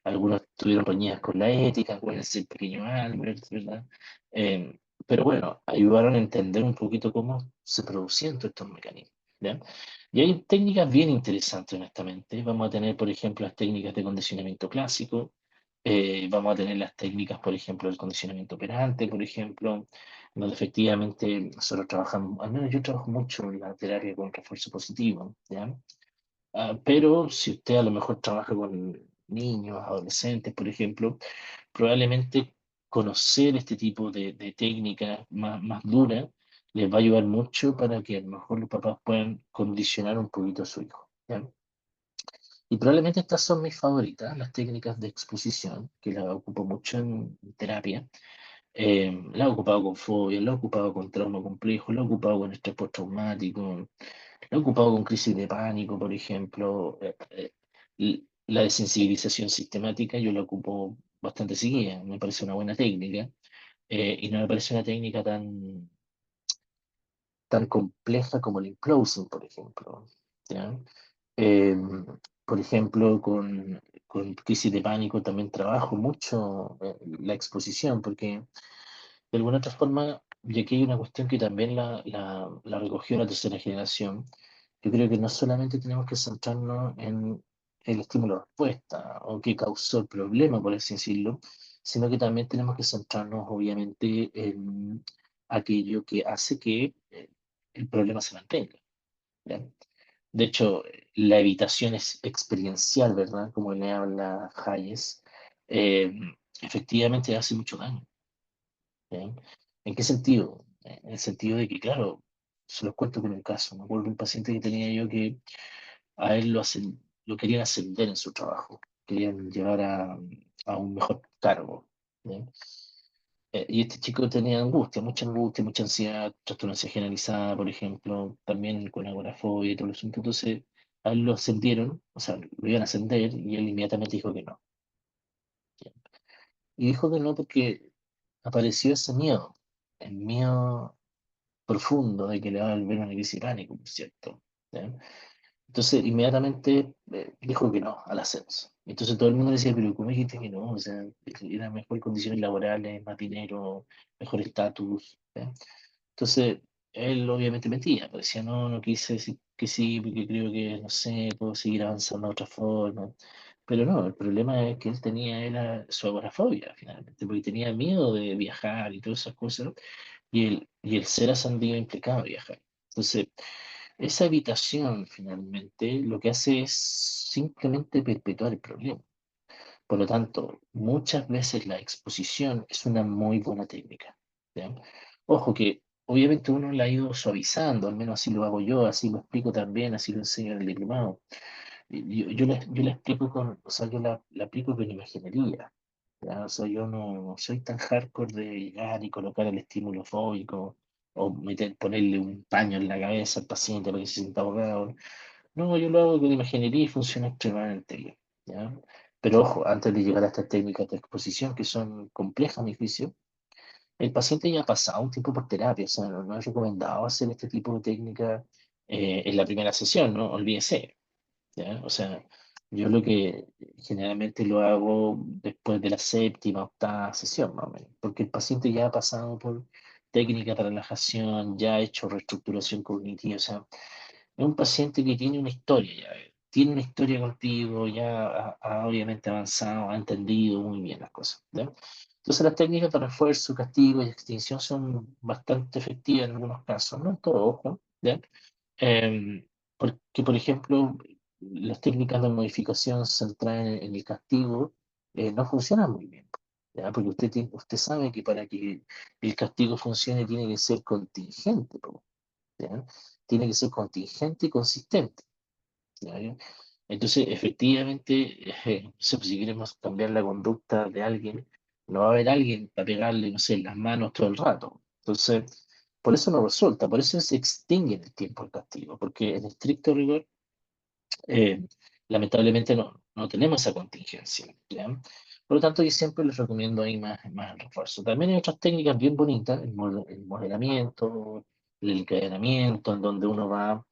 algunos tuvieron reñidas con la ética, con el pequeño Albert, ¿verdad? Eh, pero bueno, ayudaron a entender un poquito cómo se producían todos estos mecanismos. ¿Ya? Y hay técnicas bien interesantes, honestamente. Vamos a tener, por ejemplo, las técnicas de condicionamiento clásico, vamos a tener las técnicas, por ejemplo, del condicionamiento operante, por ejemplo, donde efectivamente nosotros trabajamos, al menos yo trabajo mucho en la terapia con refuerzo positivo, ¿ya? Pero si usted a lo mejor trabaja con niños, adolescentes, por ejemplo, probablemente conocer este tipo de técnicas más duras les va a ayudar mucho para que a lo mejor los papás puedan condicionar un poquito a su hijo, ¿ya? Y probablemente estas son mis favoritas, las técnicas de exposición, que las ocupo mucho en terapia. La he ocupado con fobia, la he ocupado con trauma complejo, la he ocupado con estrés postraumático, la he ocupado con crisis de pánico, por ejemplo. La desensibilización sistemática yo la ocupo bastante seguida, me parece una buena técnica. Y no me parece una técnica tan tan compleja como el implosion, por ejemplo. ¿Ya? Eh, por ejemplo, con crisis de pánico también trabajo mucho la exposición, porque de alguna otra forma, y aquí hay una cuestión que también la recogió la tercera generación, yo creo que no solamente tenemos que centrarnos en el estímulo-respuesta o qué causó el problema, por así decirlo, sino que también tenemos que centrarnos, obviamente, en aquello que hace que el problema se mantenga. ¿Ya? De hecho, la evitación es experiencial, ¿verdad? Como le habla Hayes, eh, efectivamente hace mucho daño. ¿Ya? ¿En qué sentido? En el sentido de que, claro, se los cuento con un caso. Me acuerdo de un paciente que tenía yo que a él lo querían ascender en su trabajo, querían llevar a un mejor cargo. ¿Ya? Y este chico tenía angustia, mucha ansiedad, trastorno de ansiedad generalizada, por ejemplo, también con agorafobia y todo eso. Entonces, a él lo ascendieron, o sea, lo iban a ascender y él inmediatamente dijo que no. ¿Ya? Y dijo que no porque apareció ese miedo, el miedo profundo de que le va a volver una crisis de pánico, por cierto. ¿Ya? Entonces, inmediatamente dijo que no al ascenso. Entonces todo el mundo decía, pero ¿cómo dijiste que no? O sea, era mejor condiciones laborales, más dinero, mejor estatus. ¿Ya? Entonces, él obviamente mentía, pero decía, no, no quise decir que sí, porque creo que, no sé, puedo seguir avanzando de otra forma. Pero no, el problema es que él tenía era su agorafobia, finalmente, porque tenía miedo de viajar y todas esas cosas, y el ser ascendido implicaba viajar. Entonces, esa evitación finalmente lo que hace es simplemente perpetuar el problema. Por lo tanto, muchas veces la exposición es una muy buena técnica. ¿Ya? Ojo que obviamente uno la ha ido suavizando, al menos así lo hago yo, así lo explico también, así lo enseño en el diplomado. Yo la explico o sea, yo la aplico con imaginería. ¿Ya? O sea, yo no soy tan hardcore de llegar y colocar el estímulo fóbico o ponerle un paño en la cabeza al paciente para que se sienta ahogado. No, yo lo hago con imaginería y funciona extremadamente bien. ¿Ya? Pero ojo, antes de llegar a estas técnicas de exposición que son complejas a mi juicio, el paciente ya ha pasado un tiempo por terapia, o sea, no es recomendado hacer este tipo de técnica en la primera sesión, ¿no? Olvídese. ¿Ya? O sea, yo lo que generalmente lo hago después de la séptima, octava sesión, más o menos, porque el paciente ya ha pasado por técnica de relajación, ya ha hecho reestructuración cognitiva, o sea, es un paciente que tiene una historia contigo, ya ha obviamente avanzado, ha entendido muy bien las cosas, ¿ya? Entonces las técnicas de refuerzo, castigo y extinción son bastante efectivas en algunos casos, no en todo, ojo, ¿ya? Porque, por ejemplo, las técnicas de modificación centradas en el castigo no funcionan muy bien, ¿ya? Porque usted sabe que para que el castigo funcione tiene que ser contingente, po, ¿ya? Tiene que ser contingente y consistente. ¿Ya? Entonces, efectivamente, si queremos cambiar la conducta de alguien, no va a haber alguien para pegarle, no sé, las manos todo el rato. Entonces, por eso no resulta, por eso se extingue en el tiempo el castigo, porque en estricto rigor eh, lamentablemente no tenemos esa contingencia, ¿ya? Por lo tanto, yo siempre les recomiendo ahí más refuerzo. También hay otras técnicas bien bonitas, el modelamiento, el encadenamiento, en donde uno va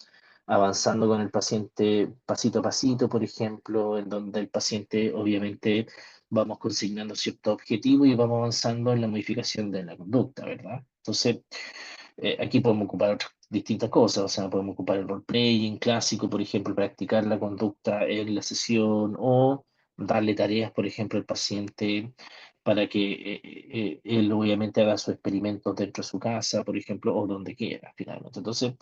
avanzando con el paciente pasito a pasito, por ejemplo, en donde el paciente obviamente vamos consignando ciertos objetivos y vamos avanzando en la modificación de la conducta, ¿verdad? Entonces, aquí podemos ocupar otras distintas cosas, o sea, podemos ocupar el role-playing clásico, por ejemplo, practicar la conducta en la sesión o darle tareas, por ejemplo, al paciente para que él obviamente haga sus experimentos dentro de su casa, por ejemplo, o donde quiera, finalmente. Entonces,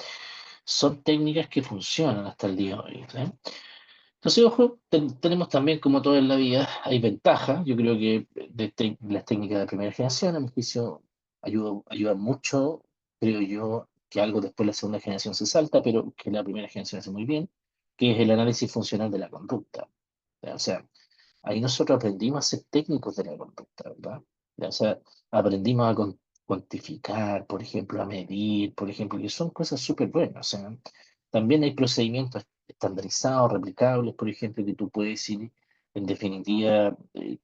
son técnicas que funcionan hasta el día de hoy. ¿Sí? Entonces, ojo, tenemos también, como todo en la vida, hay ventajas. Yo creo que las técnicas de primera generación, a mi juicio, ayudan mucho. Creo yo que algo después la segunda generación se salta, pero que la primera generación hace muy bien, que es el análisis funcional de la conducta. ¿Ya? O sea, ahí nosotros aprendimos a ser técnicos de la conducta, ¿verdad? ¿Ya? O sea, aprendimos a cuantificar, por ejemplo, a medir, por ejemplo, que son cosas súper buenas. O sea, también hay procedimientos estandarizados, replicables, por ejemplo, que tú puedes ir, en definitiva,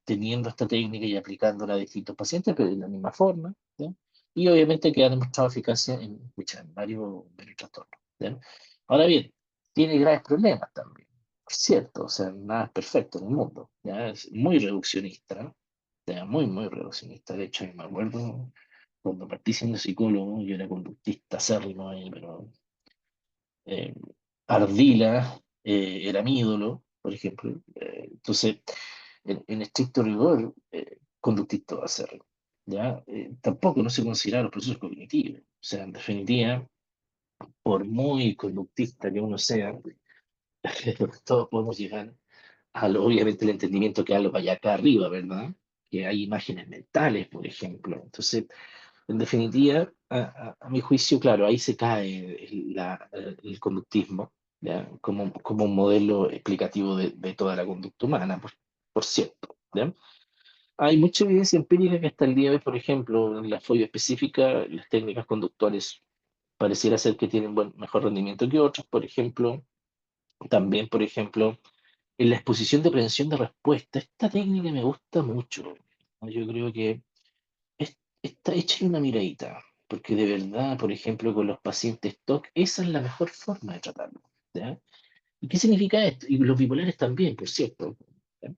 teniendo esta técnica y aplicándola a distintos pacientes, pero de la misma forma, ¿ya? y obviamente que ha demostrado eficacia en, pucha, en varios trastornos. ¿Ya? Ahora bien, tiene graves problemas también, por cierto, o sea, nada es perfecto en el mundo, ¿ya? Es muy reduccionista, ¿no? Ya, muy, muy reduccionista. De hecho, yo me acuerdo cuando partí siendo psicólogo, yo era conductista acérrimo ahí, pero eh, Ardila era mi ídolo, por ejemplo. Entonces, en estricto rigor, conductista acérrimo. ¿Ya? Tampoco no se consideran los procesos cognitivos. O sea, en definitiva, por muy conductista que uno sea, todos podemos llegar obviamente el entendimiento que algo vaya acá arriba, ¿verdad? Que hay imágenes mentales, por ejemplo. Entonces, en definitiva, a mi juicio, claro, ahí se cae el conductismo, ¿ya? Como un modelo explicativo de toda la conducta humana, por cierto. ¿Ya? Hay mucha evidencia empírica que hasta el día de hoy, por ejemplo, en la fobia específica, las técnicas conductuales pareciera ser que tienen mejor rendimiento que otras. Por ejemplo, también, por ejemplo, en la exposición de prevención de respuesta, esta técnica me gusta mucho. ¿No? Yo creo que está hecha en una miradita, porque de verdad, por ejemplo, con los pacientes TOC, esa es la mejor forma de tratarlo. ¿Ya? ¿Y qué significa esto? Y los bipolares también, por cierto. ¿Ya?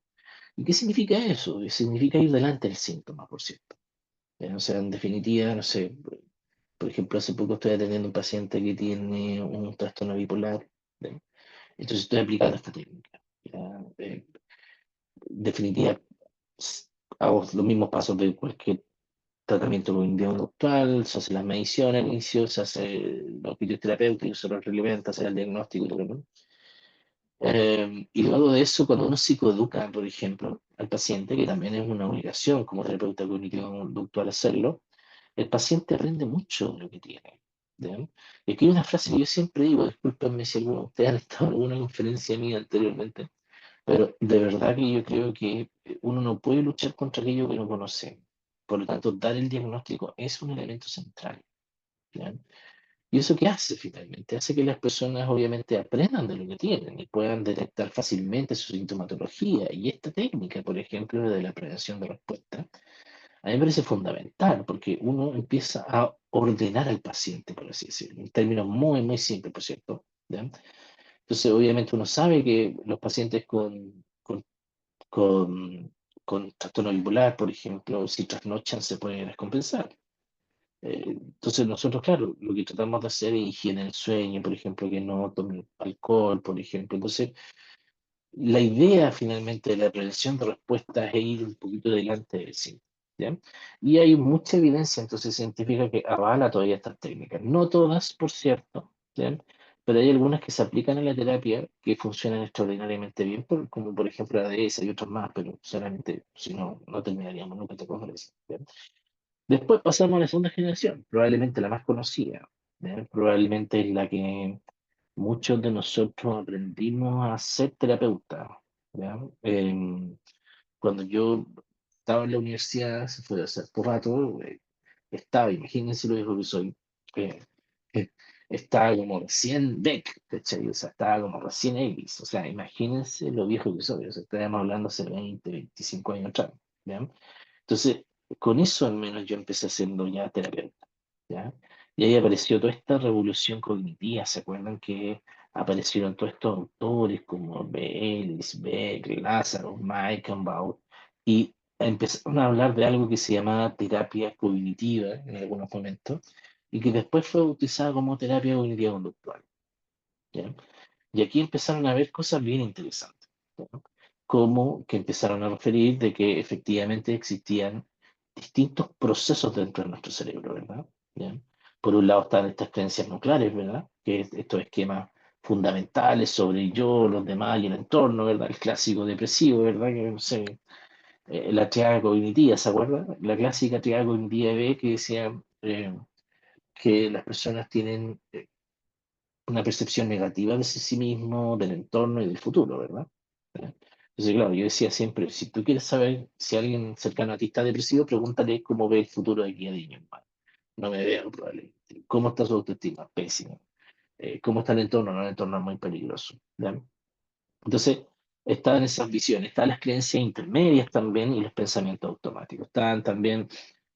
¿Y qué significa eso? Significa ir delante del síntoma, por cierto. ¿Ya? O sea, en definitiva, no sé, por ejemplo, hace poco estoy atendiendo a un paciente que tiene un trastorno bipolar. ¿Ya? Entonces estoy aplicando esta técnica. ¿Ya? En definitiva, s- hago los mismos pasos de cualquier tratamiento conductual, se hace las mediciones al inicio, se hace los vídeos terapéuticos, se los reglamenta, se hace el diagnóstico y todo, ¿no? Y luego de eso, cuando uno psicoeduca, por ejemplo, al paciente, que también es una obligación como terapeuta cognitivo-conductual hacerlo, el paciente aprende mucho de lo que tiene. ¿Ya? Y aquí hay una frase que yo siempre digo, discúlpenme si alguno de ustedes han estado en alguna conferencia mía anteriormente, pero de verdad que yo creo que uno no puede luchar contra aquello que no conoce. Por lo tanto, dar el diagnóstico es un elemento central. ¿Ya? ¿Y eso qué hace finalmente? Hace que las personas obviamente aprendan de lo que tienen y puedan detectar fácilmente su sintomatología. Y esta técnica, por ejemplo, de la prevención de respuesta, a mí me parece fundamental porque uno empieza a ordenar al paciente, por así decirlo, en términos muy, muy simples, por cierto. ¿Ya? Entonces, obviamente uno sabe que los pacientes con, con trastorno bipolar, por ejemplo, si trasnochan se pueden descompensar. Entonces nosotros, claro, lo que tratamos de hacer es higiene del sueño, por ejemplo, que no tomen alcohol, por ejemplo. Entonces, la idea finalmente de la prevención de respuesta es ir un poquito delante del síntoma. ¿Ya? Y hay mucha evidencia entonces científica que avala todavía estas técnicas. No todas, por cierto, ¿ya? Pero hay algunas que se aplican en la terapia que funcionan extraordinariamente bien, como por ejemplo la de esa y otras más, pero solamente si no, no terminaríamos nunca esta conferencia. ¿Ya? Después pasamos a la segunda generación, probablemente la más conocida, ¿ya? Probablemente es la que muchos de nosotros aprendimos a ser terapeutas. ¿Ya? Cuando yo estaba en la universidad, se fue hace por rato, imagínense lo viejo que soy, eh, eh, estaba como recién Beck, ¿cachai? O sea, estaba como recién Elvis, o sea, imagínense lo viejo que soy, o sea, estábamos hablando hace 20, 25 años atrás, ¿ya? Entonces, con eso al menos yo empecé siendo ya terapeuta, ¿ya? Y ahí apareció toda esta revolución cognitiva, ¿se acuerdan que aparecieron todos estos autores como Baylis, Beck, Lázaro, Meichenbaum, y empezaron a hablar de algo que se llamaba terapia cognitiva en algunos momentos, y que después fue bautizada como terapia cognitiva conductual, ¿ya? Y aquí empezaron a ver cosas bien interesantes, ¿no? Como que empezaron a referir de que efectivamente existían distintos procesos dentro de nuestro cerebro, ¿verdad? ¿Ya? Por un lado están estas creencias nucleares, ¿verdad? Que es estos esquemas fundamentales sobre yo, los demás y el entorno, ¿verdad? El clásico depresivo, ¿verdad? Que no sé, la triada cognitiva, ¿se acuerda? La clásica triada cognitiva de B que decía que las personas tienen una percepción negativa de sí mismo, del entorno y del futuro, ¿verdad? ¿Ya? Entonces, claro, yo decía siempre, si tú quieres saber si alguien cercano a ti está depresivo, pregúntale cómo ve el futuro de aquí a 10 años más. No me veo probablemente. ¿Cómo está su autoestima? Pésimo. ¿Cómo está el entorno? No, el entorno es muy peligroso. ¿Ya? Entonces, estaban esas visiones, estaban las creencias intermedias también y los pensamientos automáticos. Estaban también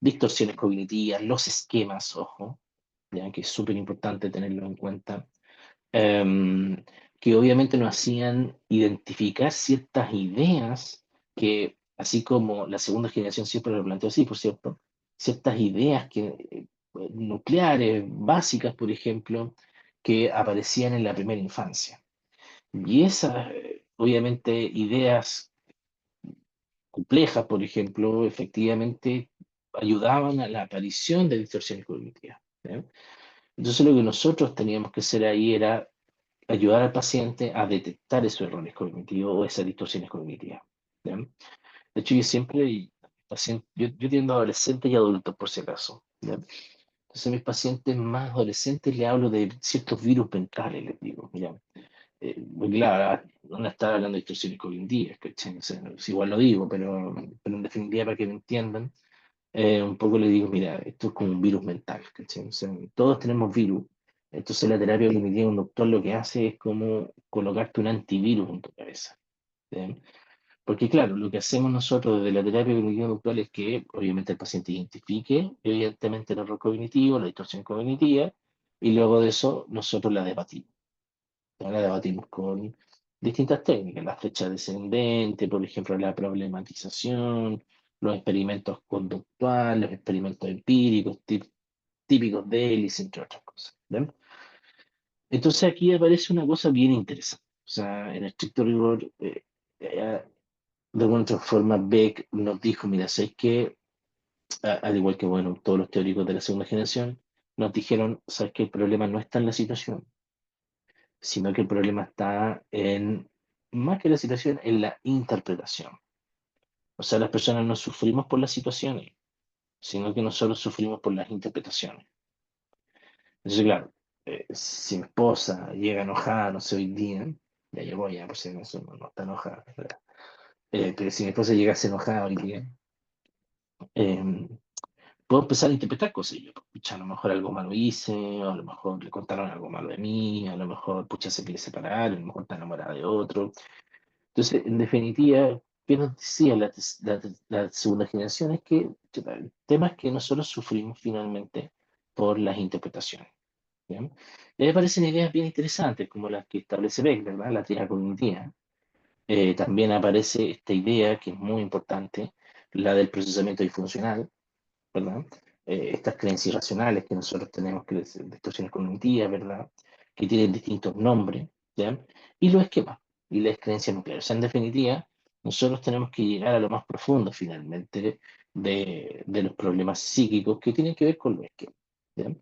distorsiones cognitivas, los esquemas, ojo, ya que es súper importante tenerlo en cuenta, em, que obviamente nos hacían identificar ciertas ideas que, así como la segunda generación siempre lo planteó así, por cierto, ciertas ideas nucleares, básicas, por ejemplo, que aparecían en la primera infancia. Y esas, obviamente, ideas complejas, por ejemplo, efectivamente ayudaban a la aparición de distorsiones cognitivas. ¿Ya? Entonces lo que nosotros teníamos que hacer ahí era ayudar al paciente a detectar esos errores cognitivos o esas distorsiones cognitivas. ¿Ya? De hecho, yo siempre, yo atiendo a adolescentes y adultos por si acaso. ¿Ya? Entonces a mis pacientes más adolescentes les hablo de ciertos virus mentales, les digo, ¿ya? Muy claro, no está hablando de distorsiones cognitivas, ¿cachai? O sea, es igual lo digo, pero en definitiva para que me entiendan, un poco le digo, mira, esto es como un virus mental, ¿cachai? O sea, todos tenemos virus, entonces la terapia cognitiva de un doctor lo que hace es como colocarte un antivirus en tu cabeza. ¿Ya? Porque claro, lo que hacemos nosotros desde la terapia cognitiva conductual es que obviamente el paciente identifique evidentemente el error cognitivo, la distorsión cognitiva, y luego de eso nosotros la debatimos. ¿Ya? La debatimos con distintas técnicas, la flecha descendente, por ejemplo, la problematización, los experimentos conductuales, los experimentos empíricos, típicos de Ellis, entre otras cosas. ¿Ven? Entonces aquí aparece una cosa bien interesante. O sea, en estricto rigor, eh, de alguna otra forma, Beck nos dijo, mira, ¿sabes qué? Al igual que, bueno, todos los teóricos de la segunda generación, nos dijeron, ¿sabes qué? El problema no está en la situación, sino que el problema está en, más que la situación, en la interpretación. O sea, las personas no sufrimos por las situaciones, sino que nosotros sufrimos por las interpretaciones. Entonces, claro, si mi esposa llega enojada, no sé, hoy día, ya llegó ya, por si acaso, no está enojada, ¿verdad? Pero si mi esposa llegase enojada hoy día, eh, puedo empezar a interpretar cosas. Yo, pucha, a lo mejor algo malo hice, o a lo mejor le contaron algo malo de mí, a lo mejor, pucha, se quiere separar, a lo mejor está enamorada de otro. Entonces, en definitiva, ¿qué nos decía la segunda generación? Es que chuta, el tema es que nosotros sufrimos finalmente por las interpretaciones. ¿Bien? Y ahí aparecen ideas bien interesantes, como las que establece Beck, ¿verdad? La teoría cognitiva. También aparece esta idea que es muy importante, la del procesamiento disfuncional, ¿verdad? Estas creencias irracionales que nosotros tenemos, que distorsiones cognitivas, ¿verdad? Que tienen distintos nombres, ¿ya? Y los esquemas y las creencias nucleares. O sea, en definitiva, nosotros tenemos que llegar a lo más profundo, finalmente, de los problemas psíquicos que tienen que ver con los esquemas, ¿ya?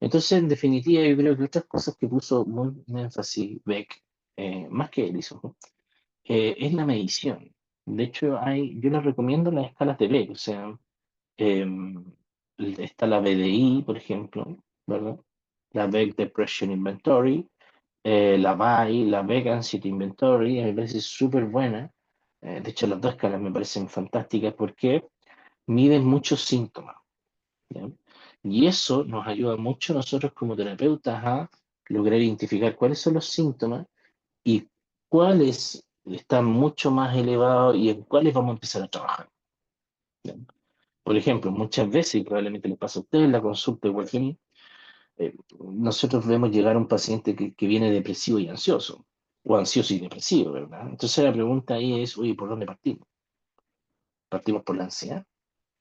Entonces, en definitiva, yo creo que otras cosas que puso muy en énfasis Beck, más que él hizo, es la medición. De hecho, yo les recomiendo las escalas de Beck, o sea, eh, está la BDI, por ejemplo, ¿verdad? La Beck Depression Inventory, la BAI, la Beck Anxiety Inventory, me parece súper buena. De hecho, las dos escalas me parecen fantásticas porque miden muchos síntomas, ¿ya? Y eso nos ayuda mucho a nosotros como terapeutas a lograr identificar cuáles son los síntomas y cuáles están mucho más elevados y en cuáles vamos a empezar a trabajar. ¿Ya? Por ejemplo, muchas veces, y probablemente le pasa a usted en la consulta igual que a mí, nosotros vemos llegar a un paciente que viene depresivo y ansioso, o ansioso y depresivo, ¿verdad? Entonces la pregunta ahí es, oye, ¿por dónde partimos? ¿Partimos por la ansiedad?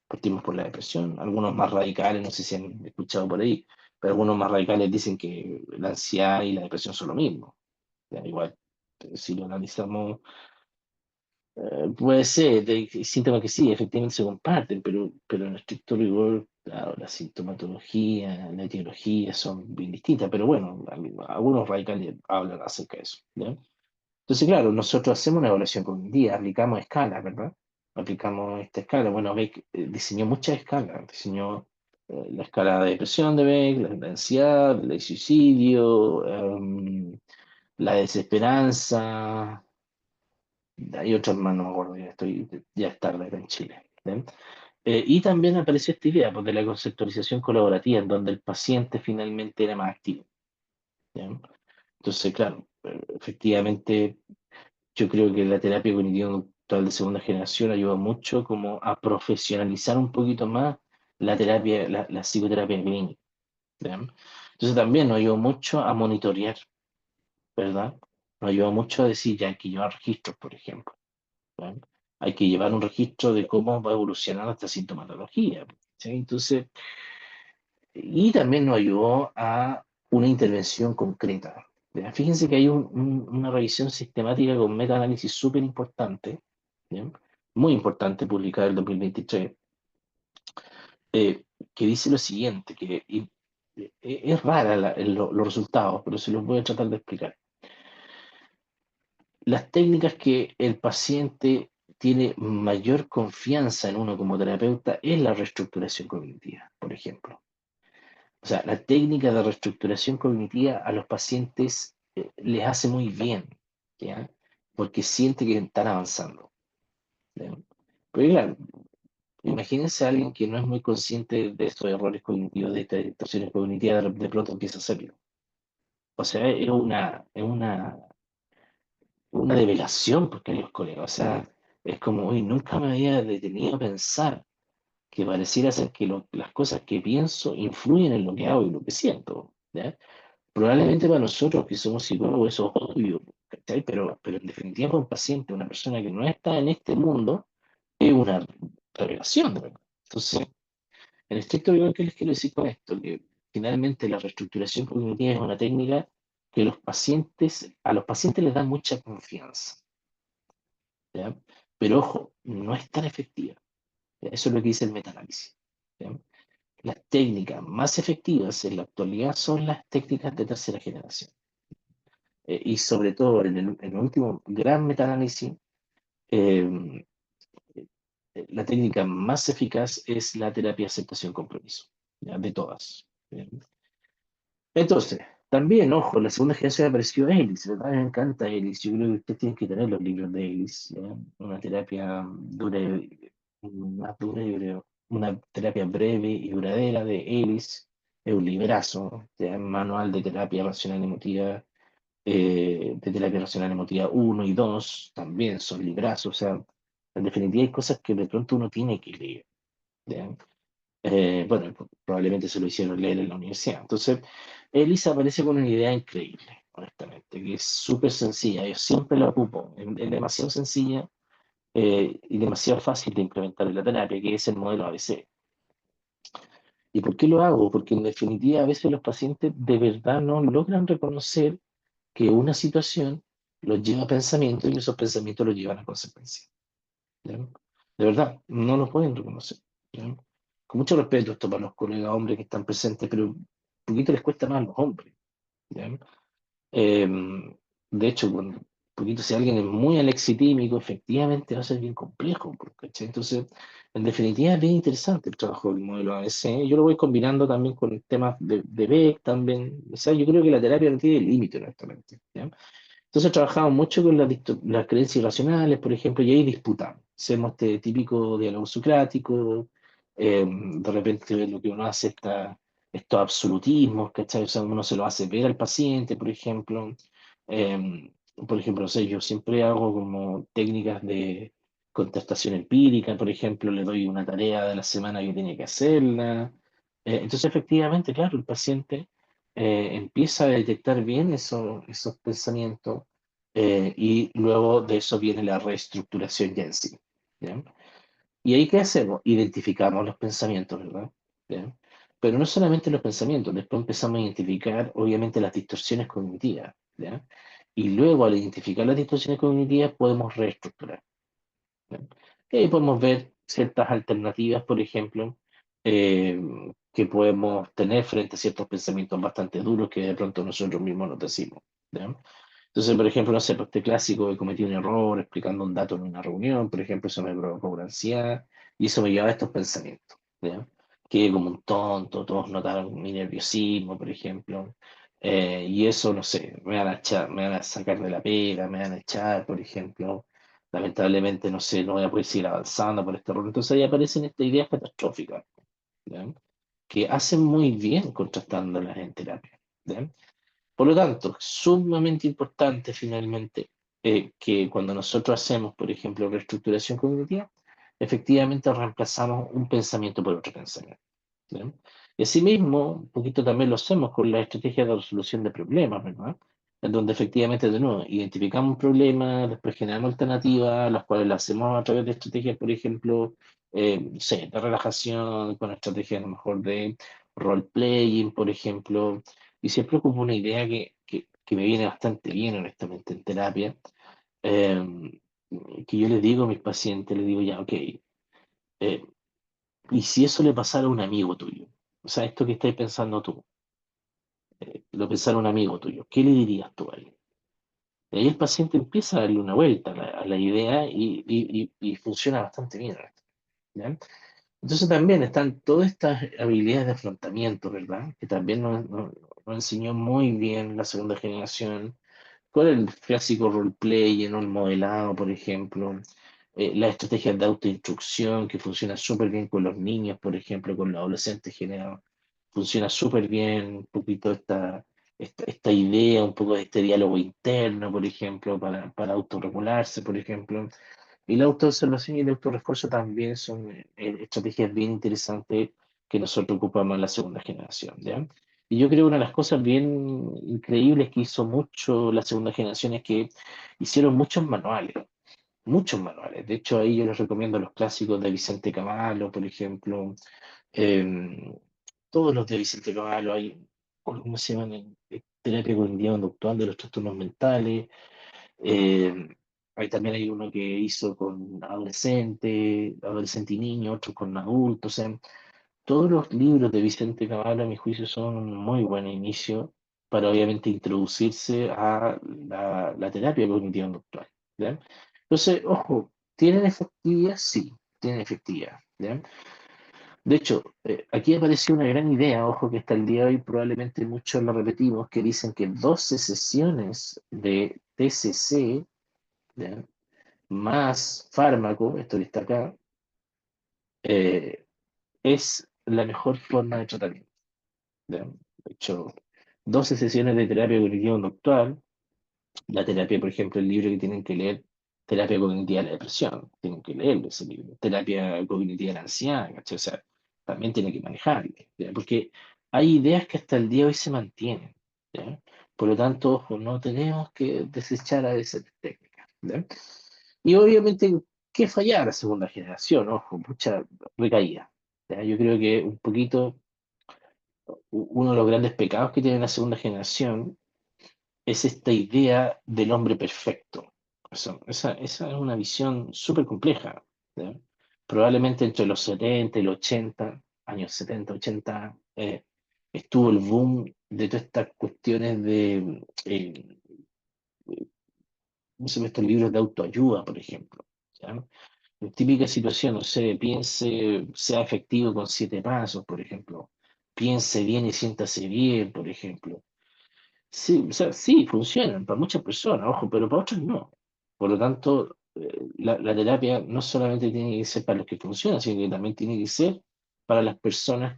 ¿Partimos por la depresión? Algunos más radicales, no sé si han escuchado por ahí, pero algunos más radicales dicen que la ansiedad y la depresión son lo mismo. Ya, igual, si lo analizamos. Puede ser, hay síntomas que sí, efectivamente se comparten, pero en estricto rigor, claro, la sintomatología, la etiología son bien distintas, pero bueno, algunos radicales hablan acerca de eso, ¿ya? Entonces, claro, nosotros hacemos una evaluación cognitiva, aplicamos escalas, ¿verdad? Aplicamos esta escala. Bueno, Beck diseñó muchas escalas, diseñó la escala de depresión de Beck, la de ansiedad, la de suicidio, la desesperanza, hay otras más, no me acuerdo, ya es tarde acá en Chile. ¿Ven? Y también apareció esta idea pues, de la conceptualización colaborativa, en donde el paciente finalmente era más activo. ¿Ya? Entonces, claro, efectivamente, yo creo que la terapia cognitiva conductual de segunda generación ayuda mucho como a profesionalizar un poquito más la psicoterapia clínica. ¿Ya? Entonces también nos ayudó mucho a monitorear, ¿verdad? Nos ayudó mucho a decir, ya hay que llevar registros, por ejemplo. ¿Ya? Hay que llevar un registro de cómo va evolucionando esta sintomatología. ¿Sí? Entonces, y también nos ayudó a una intervención concreta. ¿Ya? Fíjense que hay una revisión sistemática con meta-análisis súper importante, ¿ya? Muy importante, publicada en el 2023, que dice lo siguiente, es rara los resultados, pero se los voy a tratar de explicar. Las técnicas que el paciente tiene mayor confianza en uno como terapeuta es la reestructuración cognitiva, por ejemplo. O sea, la técnica de reestructuración cognitiva a los pacientes les hace muy bien, ¿ya? Porque siente que están avanzando. ¿Ya? Pero claro, imagínense a alguien que no es muy consciente de estos errores cognitivos, de estas distorsiones cognitivas, de pronto empieza a hacerlo. O sea, una develación, porque los colegas, o sea, es como, uy, nunca me había detenido a pensar que pareciera ser que las cosas que pienso influyen en lo que hago y lo que siento, ¿ya? Probablemente para nosotros que somos psicólogos eso es obvio, ¿cachai? Pero en definitiva para un paciente, una persona que no está en este mundo, es una revelación, de verdad. Entonces, en estricto rigor, ¿qué les quiero decir con esto? Que finalmente la reestructuración cognitiva es una técnica que a los pacientes les da mucha confianza, ¿ya? Pero ojo, no es tan efectiva. ¿Ya? Eso es lo que dice el metaanálisis. ¿Ya? Las técnicas más efectivas en la actualidad son las técnicas de tercera generación. Y sobre todo en el último gran metaanálisis, eh, la técnica más eficaz es la terapia de aceptación-compromiso, ¿ya? De todas. ¿Ya? Entonces, también, ojo, la segunda generación apareció Ellis, ¿verdad? Me encanta Ellis. Yo creo que usted tiene que tener los libros de Ellis, ¿ya? Una terapia dura, más dura, yo creo. Una terapia breve y duradera de Ellis. Es un librazo, ¿ya? Manual de terapia racional emotiva, de terapia racional emotiva uno y 2 también son librazos. O sea, en definitiva hay cosas que de pronto uno tiene que leer, ¿ya? Bueno, probablemente se lo hicieron leer en la universidad. Entonces, Elisa aparece con una idea increíble, honestamente, que es súper sencilla. Yo siempre la ocupo. Es demasiado sencilla y demasiado fácil de implementar en la terapia, que es el modelo ABC. ¿Y por qué lo hago? Porque en definitiva a veces los pacientes de verdad no logran reconocer que una situación los lleva a pensamientos y esos pensamientos los llevan a consecuencias. ¿Ya? De verdad, no lo pueden reconocer. ¿Ya? Con mucho respeto esto para los colegas hombres que están presentes, pero un poquito les cuesta más a los hombres. ¿Ya? Eh, de hecho, cuando un poquito si alguien es muy alexitímico, efectivamente va a ser bien complejo. ¿Cachai? Entonces, en definitiva, es bien interesante el trabajo del modelo ABC. Yo lo voy combinando también con temas de Beck también. O sea, yo creo que la terapia no tiene límite, honestamente. ¿Ya? Entonces trabajamos mucho con las creencias irracionales, por ejemplo, y ahí disputamos. Hacemos este típico diálogo socrático, de repente lo que uno hace estos absolutismos, ¿cachai? O sea, uno se lo hace ver al paciente, por ejemplo. Por ejemplo, no sé, yo siempre hago como técnicas de contestación empírica, por ejemplo, le doy una tarea de la semana que tiene que hacerla. Entonces, efectivamente, claro, el paciente empieza a detectar bien esos pensamientos y luego de eso viene la reestructuración ya en sí. ¿Ya? ¿Y ahí qué hacemos? Identificamos los pensamientos, ¿verdad? ¿Ya? Pero no solamente los pensamientos, después empezamos a identificar, obviamente, las distorsiones cognitivas. ¿Ya? Y luego, al identificar las distorsiones cognitivas, podemos reestructurar. ¿Ya? Y ahí podemos ver ciertas alternativas, por ejemplo, eh, que podemos tener frente a ciertos pensamientos bastante duros que de pronto nosotros mismos nos decimos. ¿Ya? Entonces, por ejemplo, no sé, pues este clásico de cometí un error explicando un dato en una reunión, por ejemplo, eso me provocó una ansiedad y eso me lleva a estos pensamientos. ¿Ya? Quedé como un tonto, todos notaron mi nerviosismo, por ejemplo, y eso, no sé, me van a echar, me van a sacar de la pega, me van a echar, por ejemplo, lamentablemente, no sé, no voy a poder seguir avanzando por este error. Entonces ahí aparecen estas ideas catastróficas, ¿ya? Que hacen muy bien contrastándolas en terapia. ¿Ya? Por lo tanto, sumamente importante finalmente que cuando nosotros hacemos, por ejemplo, reestructuración cognitiva, efectivamente reemplazamos un pensamiento por otro pensamiento. ¿ya? Y asimismo, un poquito también lo hacemos con la estrategia de resolución de problemas, ¿verdad? En donde efectivamente, de nuevo, identificamos un problema, después generamos alternativas, las cuales las hacemos a través de estrategias, por ejemplo, no sé, de relajación, con estrategias a lo mejor de role-playing, por ejemplo, y siempre ocupo una idea que me viene bastante bien, honestamente, en terapia, eh, que yo les digo a mis pacientes, les digo, ya, ok, ¿y si eso le pasara a un amigo tuyo? O sea, esto que estás pensando tú, lo pensara un amigo tuyo, ¿qué le dirías tú a él? Y ahí el paciente empieza a darle una vuelta a la idea y funciona bastante bien, ¿ya? Entonces también están todas estas habilidades de afrontamiento, ¿verdad? Que también nos enseñó muy bien la segunda generación, con el clásico roleplay, en el modelado, por ejemplo, las estrategias de autoinstrucción que funciona súper bien con los niños, por ejemplo, con los adolescentes generados, funciona súper bien un poquito esta idea, un poco de este diálogo interno, por ejemplo, para autorregularse, por ejemplo. Y la autoobservación y el autorrefuerzo también son estrategias bien interesantes que nosotros ocupamos en la segunda generación, ¿ya? Y yo creo que una de las cosas bien increíbles que hizo mucho la segunda generación es que hicieron muchos manuales, muchos manuales. De hecho, ahí yo les recomiendo los clásicos de Vicente Cavallo, por ejemplo, eh, todos los de Vicente Cavallo, hay, ¿cómo se llaman? Terapia cognitiva conductual de los trastornos mentales. Eh, Ahí también hay uno que hizo con adolescente y niño, otro con adultos. O sea, todos los libros de Vicente Cavallo, a mi juicio, son un muy buen inicio para obviamente introducirse a la terapia cognitiva conductual, ¿ya? Entonces, ojo, ¿tienen efectividad? Sí, tienen efectividad, ¿ya? De hecho, aquí apareció una gran idea, ojo, que hasta el día de hoy probablemente muchos lo repetimos, que dicen que 12 sesiones de TCC, ¿ya? Más fármaco, esto que está acá, eh, es la mejor forma de tratamiento, ¿ya? De hecho, 12 sesiones de terapia cognitiva conductual, la terapia, por ejemplo, el libro que tienen que leer, terapia cognitiva de la depresión, tienen que leerlo ese libro, terapia cognitiva de la ansiedad, ¿cachai? O sea, también tienen que manejarlo, ¿ya? Porque hay ideas que hasta el día de hoy se mantienen, ¿ya? Por lo tanto, ojo, no tenemos que desechar a esa técnica, ¿ya? Y obviamente, ¿qué falla la segunda generación? Ojo, mucha recaída, ¿ya? Yo creo que un poquito, uno de los grandes pecados que tiene la segunda generación es esta idea del hombre perfecto. Esa es una visión súper compleja, ¿ya? Probablemente entre los 70 y los 80, años 70 80, estuvo el boom de todas estas cuestiones de, ¿cómo se llama? Estos libros de autoayuda, por ejemplo, ¿ya? En típica situación, no sé, piense, sea efectivo con 7 pasos, por ejemplo. Piense bien y siéntase bien, por ejemplo. Sí, o sea, sí, funcionan para muchas personas, ojo, pero para otras no. Por lo tanto, la terapia no solamente tiene que ser para los que funcionan, sino que también tiene que ser para las personas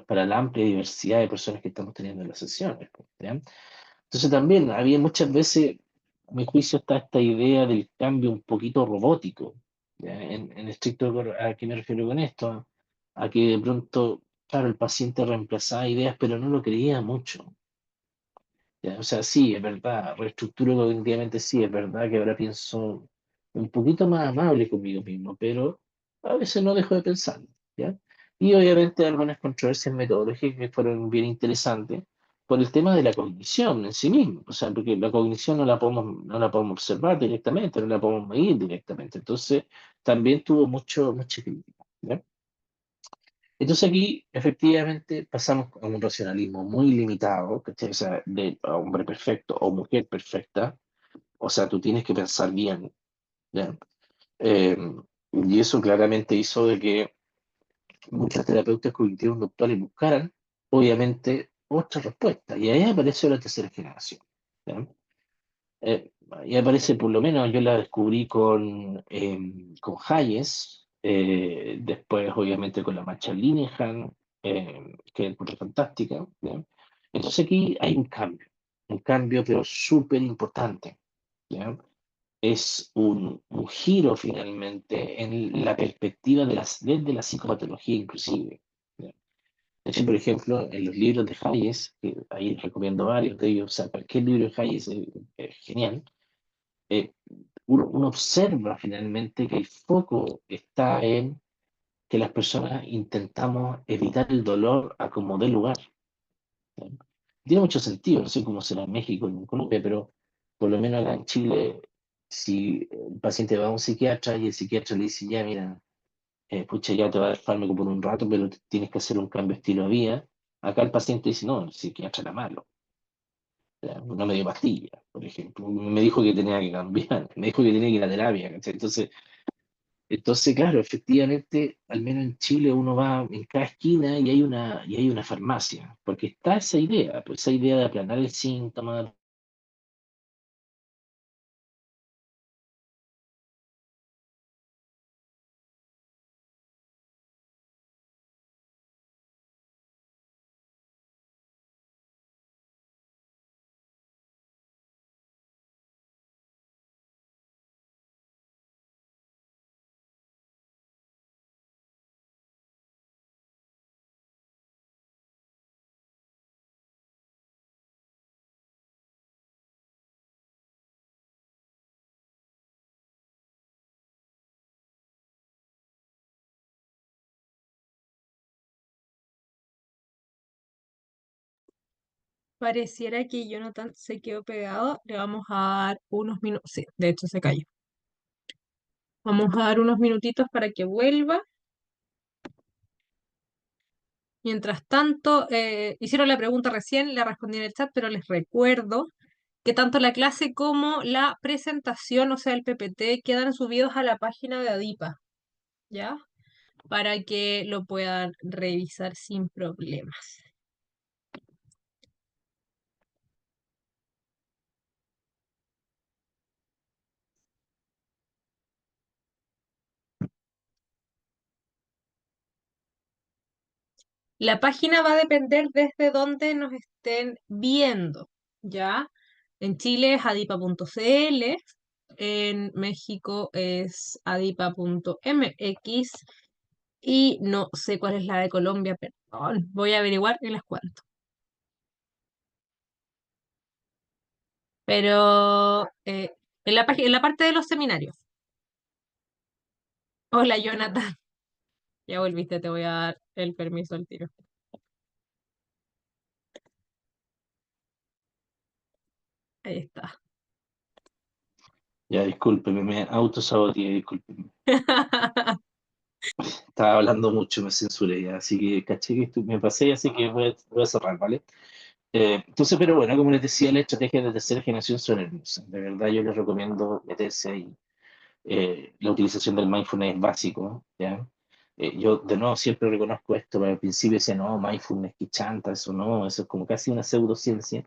para la amplia diversidad de personas que estamos teniendo en las sesiones, pues, ¿ya? Entonces también había muchas veces, a mi juicio, está esta idea del cambio un poquito robótico, ¿ya? En estricto, ¿a qué me refiero con esto? A que de pronto, claro, el paciente reemplazaba ideas, pero no lo creía mucho. Ya, o sea, sí, es verdad, reestructuro cognitivamente, sí, es verdad que ahora pienso un poquito más amable conmigo mismo, pero a veces no dejo de pensar, ¿ya? Y obviamente algunas controversias metodológicas que fueron bien interesantes por el tema de la cognición en sí mismo, o sea, porque la cognición no la podemos observar directamente, no la podemos medir directamente, entonces también tuvo mucha crítica, ¿ya? Entonces aquí efectivamente pasamos a un racionalismo muy limitado, ¿cachai? O sea, de hombre perfecto o mujer perfecta, o sea, tú tienes que pensar bien, ¿ya? Eh, y eso claramente hizo de que muchas terapeutas cognitivos conductuales buscaran, obviamente, otra respuesta. Y ahí apareció la tercera generación, ¿ya? Eh, y aparece, por lo menos, yo la descubrí con Hayes, después obviamente con la Marcha Linehan, que encontré fantástica, ¿ya? Entonces aquí hay un cambio pero súper importante, ¿ya? Es un giro finalmente en la perspectiva desde la psicopatología inclusive, ¿ya? De por ejemplo, en los libros de Hayes, que ahí recomiendo varios de ellos, o sea, cualquier libro de Hayes es genial, eh, uno observa finalmente que el foco está en que las personas intentamos evitar el dolor a como dé lugar. ¿Sí? Tiene mucho sentido, no sé cómo será en México, en Colombia, pero por lo menos acá en Chile, si el paciente va a un psiquiatra y el psiquiatra le dice, ya, mira, pucha, ya te va a dar fármaco por un rato, pero tienes que hacer un cambio de estilo de vida. Acá el paciente dice, no, el psiquiatra era malo. O sea, no me dio pastillas, por ejemplo. Me dijo que tenía que cambiar, me dijo que tenía que ir a terapia, ¿cachai? Entonces, claro, efectivamente, al menos en Chile uno va en cada esquina y hay una farmacia, porque está esa idea, pues esa idea de aplanar el síntoma. Pareciera que Jonathan se quedó pegado. Le vamos a dar unos minutos. Sí, de hecho se cayó. Vamos a dar unos minutitos para que vuelva. Mientras tanto, hicieron la pregunta recién, la respondí en el chat, pero les recuerdo que tanto la clase como la presentación, o sea, el PPT, quedan subidos a la página de Adipa, ¿ya? Para que lo puedan revisar sin problemas. La página va a depender desde donde nos estén viendo, ¿ya? En Chile es adipa.cl, en México es adipa.mx y no sé cuál es la de Colombia, perdón. Voy a averiguar y les cuento. Pero en la parte de los seminarios. Hola, Jonathan. Ya volviste, te voy a dar el permiso al tiro. Ahí está. Ya, discúlpeme, me autosaboteé, discúlpeme. Estaba hablando mucho, me censuré ya, así que caché que me pasé, así que voy a cerrar, ¿vale? Entonces, pero bueno, como les decía, las estrategias de tercera generación son hermosas. De verdad, yo les recomiendo meterse ahí. La utilización del mindfulness es básico, ¿ya? Yo, de nuevo, siempre reconozco esto, pero al principio decía, no, mindfulness, que chanta, eso no, eso es como casi una pseudociencia.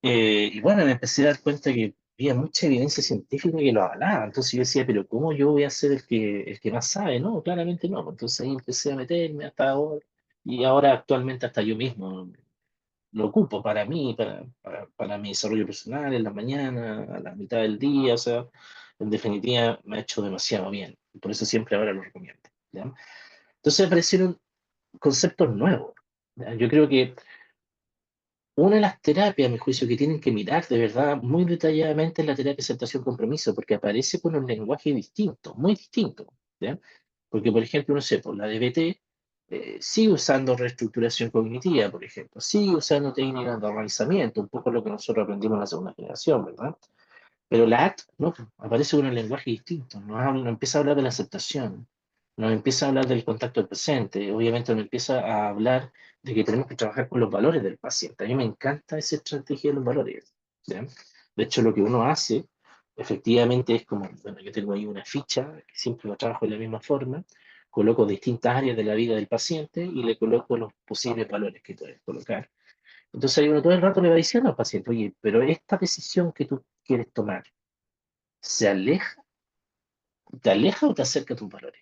Y bueno, me empecé a dar cuenta que había mucha evidencia científica que lo avalaba. Entonces yo decía, pero ¿cómo yo voy a ser el que más sabe? No, claramente no. Entonces ahí empecé a meterme hasta ahora. Y ahora actualmente hasta yo mismo lo ocupo para mí, para mi desarrollo personal en la mañana, a la mitad del día. O sea, en definitiva me ha hecho demasiado bien. Por eso siempre ahora lo recomiendo. ¿Ya? Entonces aparecieron conceptos nuevos. ¿Ya? Yo creo que una de las terapias, a mi juicio, que tienen que mirar de verdad muy detalladamente es la terapia de aceptación compromiso, porque aparece con un lenguaje distinto, muy distinto. ¿Ya? Porque, por ejemplo, no sé, por la DBT sigue usando reestructuración cognitiva, por ejemplo, sigue usando técnicas de organizamiento, un poco lo que nosotros aprendimos en la segunda generación, ¿verdad? Pero la ACT, no, aparece con un lenguaje distinto, nos empieza a hablar de la aceptación, nos empieza a hablar del contacto del presente, obviamente nos empieza a hablar de que tenemos que trabajar con los valores del paciente. A mí me encanta esa estrategia de los valores. ¿Ya? De hecho, lo que uno hace, efectivamente, es como, bueno, yo tengo ahí una ficha, que siempre lo trabajo de la misma forma, coloco distintas áreas de la vida del paciente y le coloco los posibles valores que puedes colocar. Entonces ahí uno todo el rato le va diciendo al paciente, oye, pero esta decisión que tú quieres tomar, ¿se aleja, te aleja o te acerca a tus valores?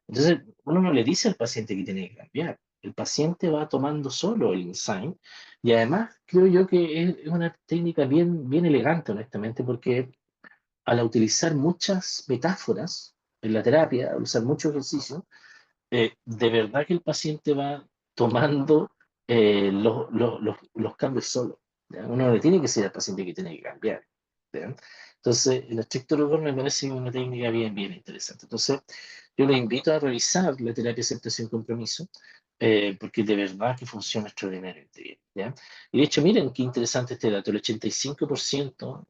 Entonces, uno no le dice al paciente que tiene que cambiar. El paciente va tomando solo el insight y además creo yo que es una técnica bien, bien elegante, honestamente, porque al utilizar muchas metáforas en la terapia, al usar mucho ejercicio, de verdad que el paciente va tomando los cambios solo. ¿Ya? Uno no le tiene que decir al paciente que tiene que cambiar. ¿Ya? Entonces, el estricto rigor me parece una técnica bien, bien interesante. Entonces, yo le invito a revisar la terapia de aceptación compromiso, porque de verdad que funciona extraordinariamente bien. ¿Ya? Y de hecho, miren qué interesante este dato, el 85%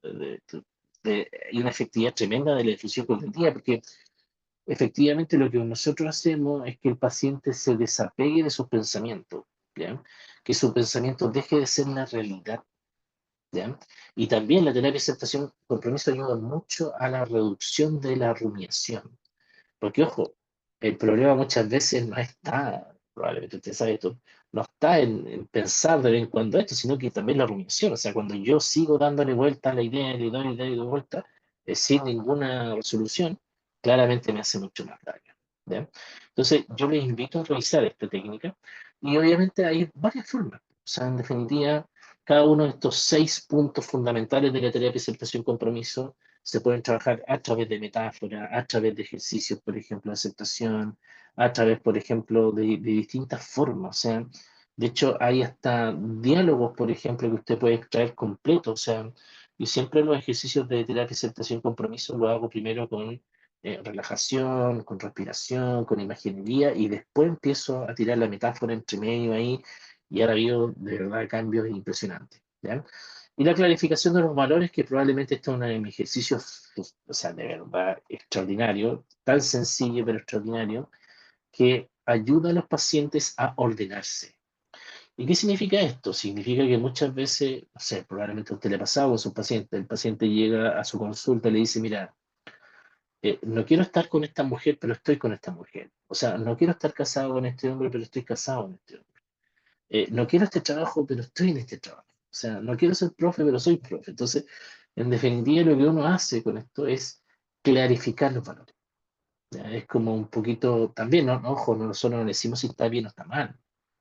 hay una efectividad tremenda de la difusión cognitiva, porque efectivamente, lo que nosotros hacemos es que el paciente se desapegue de sus pensamientos, ¿ya? Que su pensamiento deje de ser una realidad, ¿ya? Y también la terapia de aceptación compromiso ayuda mucho a la reducción de la rumiación. Porque, ojo, el problema muchas veces no está, probablemente usted sabe esto, no está en pensar de vez en cuando esto, sino que también la rumiación. O sea, cuando yo sigo dándole vuelta a la idea, le doy vuelta, sin ninguna resolución, claramente me hace mucho más daño. ¿Ya? Entonces, yo les invito a revisar esta técnica y obviamente hay varias formas. O sea, en definitiva, cada uno de estos 6 puntos fundamentales de la terapia de aceptación compromiso se pueden trabajar a través de metáforas, a través de ejercicios, por ejemplo, de aceptación, a través, por ejemplo, de distintas formas. O sea, de hecho, hay hasta diálogos, por ejemplo, que usted puede extraer completo. O sea, yo siempre los ejercicios de terapia, aceptación, compromiso lo hago primero con relajación, con respiración, con imaginería, y después empiezo a tirar la metáfora entre medio ahí, y ahora veo de verdad cambios impresionantes. ¿Ya? Y la clarificación de los valores, que probablemente este es uno de mis ejercicios, pues, o sea, de verdad extraordinario, tan sencillo pero extraordinario, que ayuda a los pacientes a ordenarse. ¿Y qué significa esto? Significa que muchas veces, no sé, probablemente a usted le ha pasado con su paciente, el paciente llega a su consulta y le dice, mira, no quiero estar con esta mujer, pero estoy con esta mujer. O sea, no quiero estar casado con este hombre, pero estoy casado con este hombre. No quiero este trabajo, pero estoy en este trabajo. O sea, no quiero ser profe, pero soy profe. Entonces, en definitiva, lo que uno hace con esto es clarificar los valores. ¿Ya? Es como un poquito, también, ¿no? Ojo, nosotros no decimos si está bien o está mal.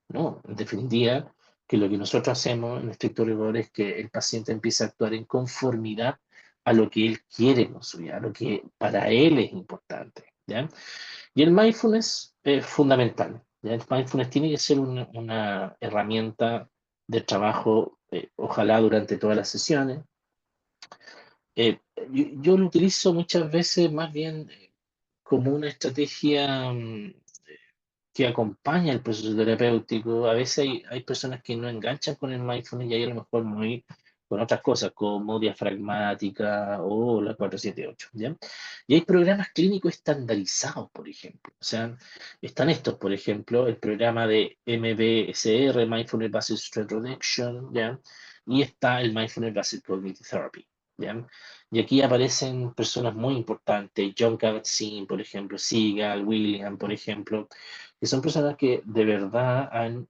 No, en definitiva, que lo que nosotros hacemos en estricto rigor es que el paciente empiece a actuar en conformidad a lo que él quiere con su vida, a lo que para él es importante. ¿Ya? Y el mindfulness es fundamental. ¿Ya? El mindfulness tiene que ser una herramienta de trabajo, ojalá durante todas las sesiones. Yo lo utilizo muchas veces más bien como una estrategia que acompaña el proceso terapéutico. A veces hay personas que no enganchan con el mindfulness y hay a lo mejor muy con otras cosas como diafragmática o la 478, ¿ya? Y hay programas clínicos estandarizados, por ejemplo. O sea, están estos, por ejemplo, el programa de MBSR, Mindfulness Based Stress Reduction, ¿ya? Y está el Mindfulness Based Cognitive Therapy, ¿ya? Y aquí aparecen personas muy importantes, John Kabat-Zinn, por ejemplo, Sigal, William, por ejemplo, que son personas que de verdad han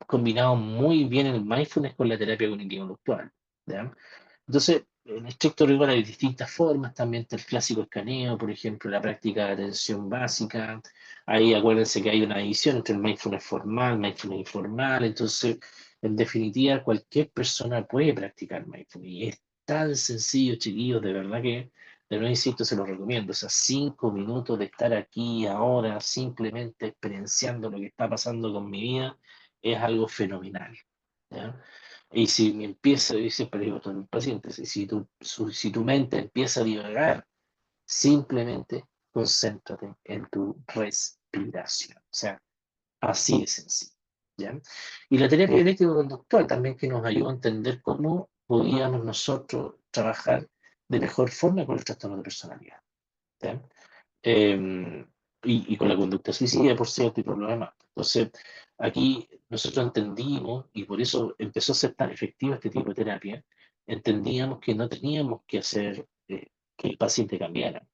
combinado muy bien el mindfulness con la terapia cognitivo-conductual. ¿Ya? Entonces, en estricto rigor hay distintas formas, también está el clásico escaneo, por ejemplo, la práctica de atención básica. Ahí acuérdense que hay una división entre el mindfulness formal, mindfulness informal, entonces, en definitiva, cualquier persona puede practicar mindfulness. Y es tan sencillo, chiquillos, de verdad que, de nuevo insisto, se los recomiendo. O sea, 5 minutos de estar aquí ahora, simplemente experienciando lo que está pasando con mi vida, es algo fenomenal. ¿Ya? Y si me empieza, yo siempre digo a todos los pacientes, si tu mente empieza a divagar, simplemente concéntrate en tu respiración. O sea, así de sencillo. ¿Ya? Y la terapia eléctrico-conductual también que nos ayuda a entender cómo podíamos nosotros trabajar de mejor forma con los trastornos de personalidad. ¿Ya? eh, y con la conducta suicida, por cierto, y por lo demás. Entonces, aquí nosotros entendimos, y por eso empezó a ser tan efectiva este tipo de terapia, entendíamos que no teníamos que hacer que el paciente cambiara,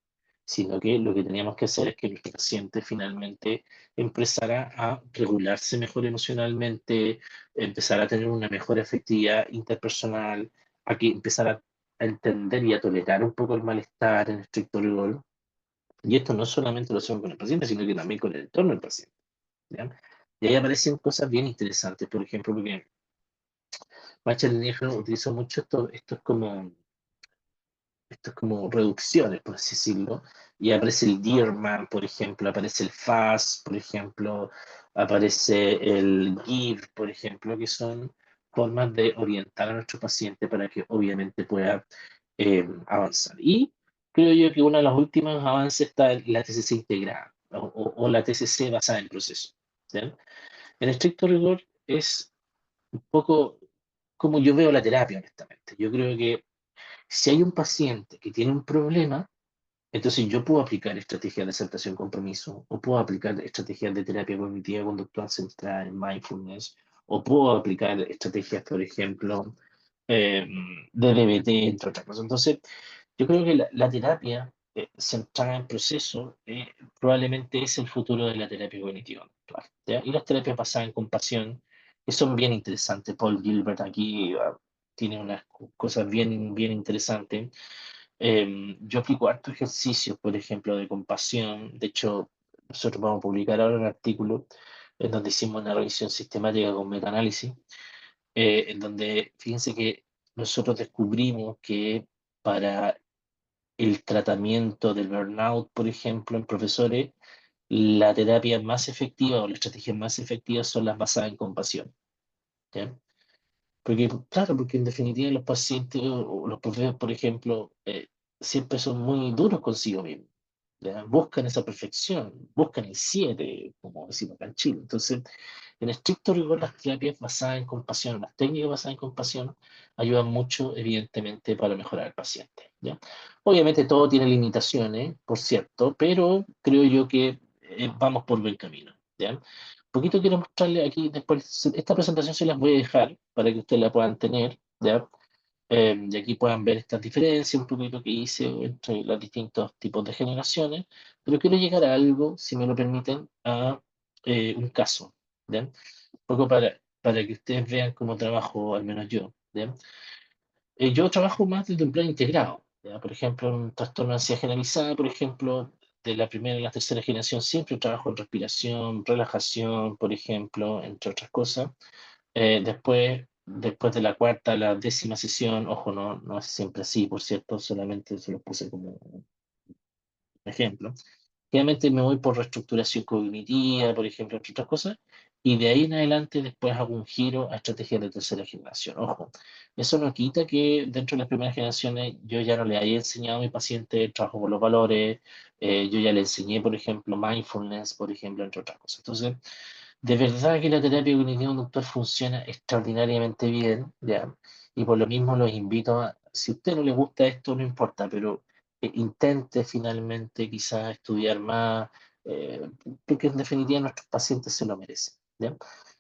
sino que lo que teníamos que hacer es que nuestro paciente finalmente empezara a regularse mejor emocionalmente, empezara a tener una mejor efectividad interpersonal, a que empezara a entender y a tolerar un poco el malestar en estricto rigor, y esto no solamente lo hacemos con el paciente, sino que también con el entorno del paciente. ¿Ya? Y ahí aparecen cosas bien interesantes, por ejemplo, porque Bachar Linejo utilizó mucho esto es como estas como reducciones, por así decirlo, y aparece el Dearman, por ejemplo, aparece el FAST, por ejemplo, aparece el GIVE, por ejemplo, que son formas de orientar a nuestro paciente para que obviamente pueda avanzar. Y creo yo que uno de los últimos avances está en la TCC integrada o la TCC basada en proceso. ¿Ya? En estricto rigor es un poco como yo veo la terapia, honestamente. Yo creo que si hay un paciente que tiene un problema, entonces yo puedo aplicar estrategias de aceptación compromiso, o puedo aplicar estrategias de terapia cognitiva conductual centrada en mindfulness, o puedo aplicar estrategias, por ejemplo, eh, de DBT, entre otras cosas. Entonces, yo creo que la terapia centrada en proceso probablemente es el futuro de la terapia cognitiva actual, ¿ya? Y las terapias basadas en compasión, que son bien interesantes. Paul Gilbert aquí tiene unas cosas bien interesantes. Yo aplico hartos ejercicios, por ejemplo, de compasión. De hecho, nosotros vamos a publicar ahora un artículo en donde hicimos una revisión sistemática con metaanálisis, en donde fíjense que nosotros descubrimos que para el tratamiento del burnout, por ejemplo, en profesores, la terapia más efectiva o las estrategias más efectivas son las basadas en compasión. ¿Ya? Porque, claro, porque en definitiva los pacientes o los profesores, por ejemplo, siempre son muy duros consigo mismos. ¿Ya? Buscan esa perfección, buscan el 7 como decimos acá en Chile. Entonces, en estricto rigor, las terapias basadas en compasión, las técnicas basadas en compasión, ayudan mucho, evidentemente, para mejorar al paciente. ¿Ya? Obviamente todo tiene limitaciones, por cierto, pero creo yo que vamos por buen camino. ¿Ya? Un poquito quiero mostrarle aquí, después, esta presentación se las voy a dejar para que ustedes la puedan tener, ¿ya? Y aquí puedan ver estas diferencias, un poquito que hice entre los distintos tipos de generaciones, pero quiero llegar a algo, si me lo permiten, a un caso, ¿ya? Un poco para que ustedes vean cómo trabajo, al menos yo, ¿ya? Yo trabajo más desde un plan integrado, ¿ya? Por ejemplo, en un trastorno de ansiedad generalizada, por ejemplo, de la primera y la tercera generación, siempre trabajo en respiración, relajación, por ejemplo, entre otras cosas. Después de la cuarta a la décima sesión, ojo, no es siempre así, por cierto, solamente se lo puse como un ejemplo. Generalmente me voy por reestructuración cognitiva, por ejemplo, entre otras cosas, y de ahí en adelante después hago un giro a estrategias de tercera generación. Ojo, eso no quita que dentro de las primeras generaciones yo ya no le haya enseñado a mi paciente el trabajo con los valores, yo ya le enseñé, por ejemplo, mindfulness, por ejemplo, entre otras cosas. Entonces, de verdad que la terapia cognitivo-conductual funciona extraordinariamente bien, ¿ya? Y por lo mismo los invito a, si a usted no le gusta esto, no importa, pero intente finalmente quizás estudiar más, eh, porque en definitiva nuestros pacientes se lo merecen, ¿ya?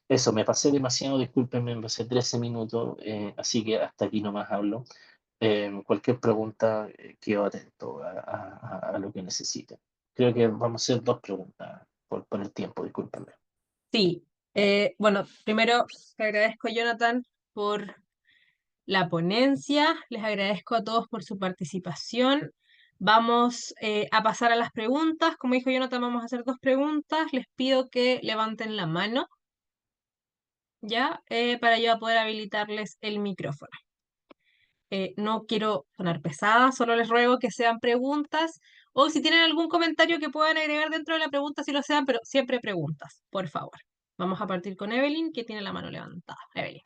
Eso, me pasé demasiado, discúlpenme, me pasé 13 minutos, así que hasta aquí nomás hablo. Cualquier pregunta, quedo atento a lo que necesiten. Creo que vamos a hacer dos preguntas por el tiempo, discúlpenme. Sí, bueno, primero te agradezco, Jonathan, por la ponencia. Les agradezco a todos por su participación. Vamos a pasar a las preguntas. Como dijo Jonathan, vamos a hacer dos preguntas. Les pido que levanten la mano, ¿ya? Para yo poder habilitarles el micrófono. No quiero sonar pesada, solo les ruego que sean preguntas o si tienen algún comentario que puedan agregar dentro de la pregunta, si lo sean, pero siempre preguntas, por favor. Vamos a partir con Evelyn, que tiene la mano levantada. Evelyn.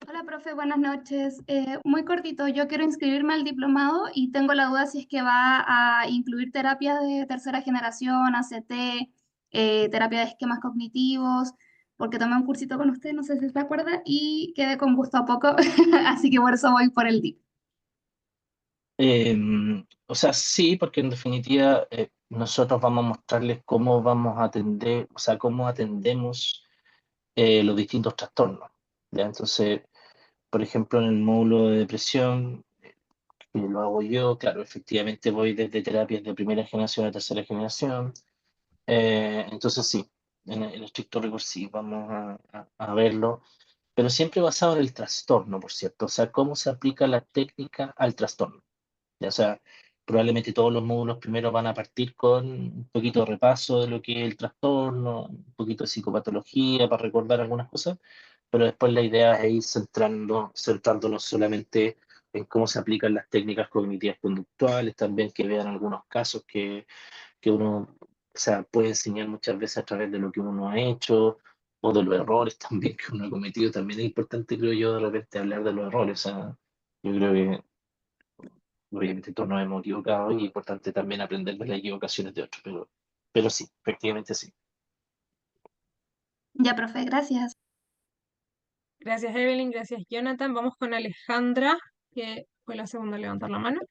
Hola, profe, buenas noches. Muy cortito, yo quiero inscribirme al diplomado y tengo la duda si es que va a incluir terapias de tercera generación, ACT, terapia de esquemas cognitivos, porque tomé un cursito con usted, no sé si se acuerda, y quedé con gusto a poco, así que por eso voy por el DIP. O sea, sí, porque en definitiva nosotros vamos a mostrarles cómo vamos a atender, o sea, cómo atendemos los distintos trastornos. ¿Ya? Entonces, por ejemplo, en el módulo de depresión, que lo hago yo, claro, efectivamente voy desde terapias de primera generación a tercera generación. Entonces, sí, en el estricto rigor sí, vamos a verlo, pero siempre basado en el trastorno, por cierto, o sea, cómo se aplica la técnica al trastorno. Ya sea, probablemente todos los módulos primero van a partir con un poquito de repaso de lo que es el trastorno, un poquito de psicopatología para recordar algunas cosas, pero después la idea es ir centrándonos solamente en cómo se aplican las técnicas cognitivas conductuales, también que vean algunos casos que uno, o sea, puede enseñar muchas veces a través de lo que uno ha hecho o de los errores también que uno ha cometido. También es importante, creo yo, de repente hablar de los errores. O sea, yo creo que obviamente todos nos hemos equivocado y es importante también aprender de las equivocaciones de otros, pero sí, efectivamente sí. Ya, profe, gracias. Gracias, Evelyn. Gracias, Jonathan. Vamos con Alejandra, que fue la segunda a levantar la mano.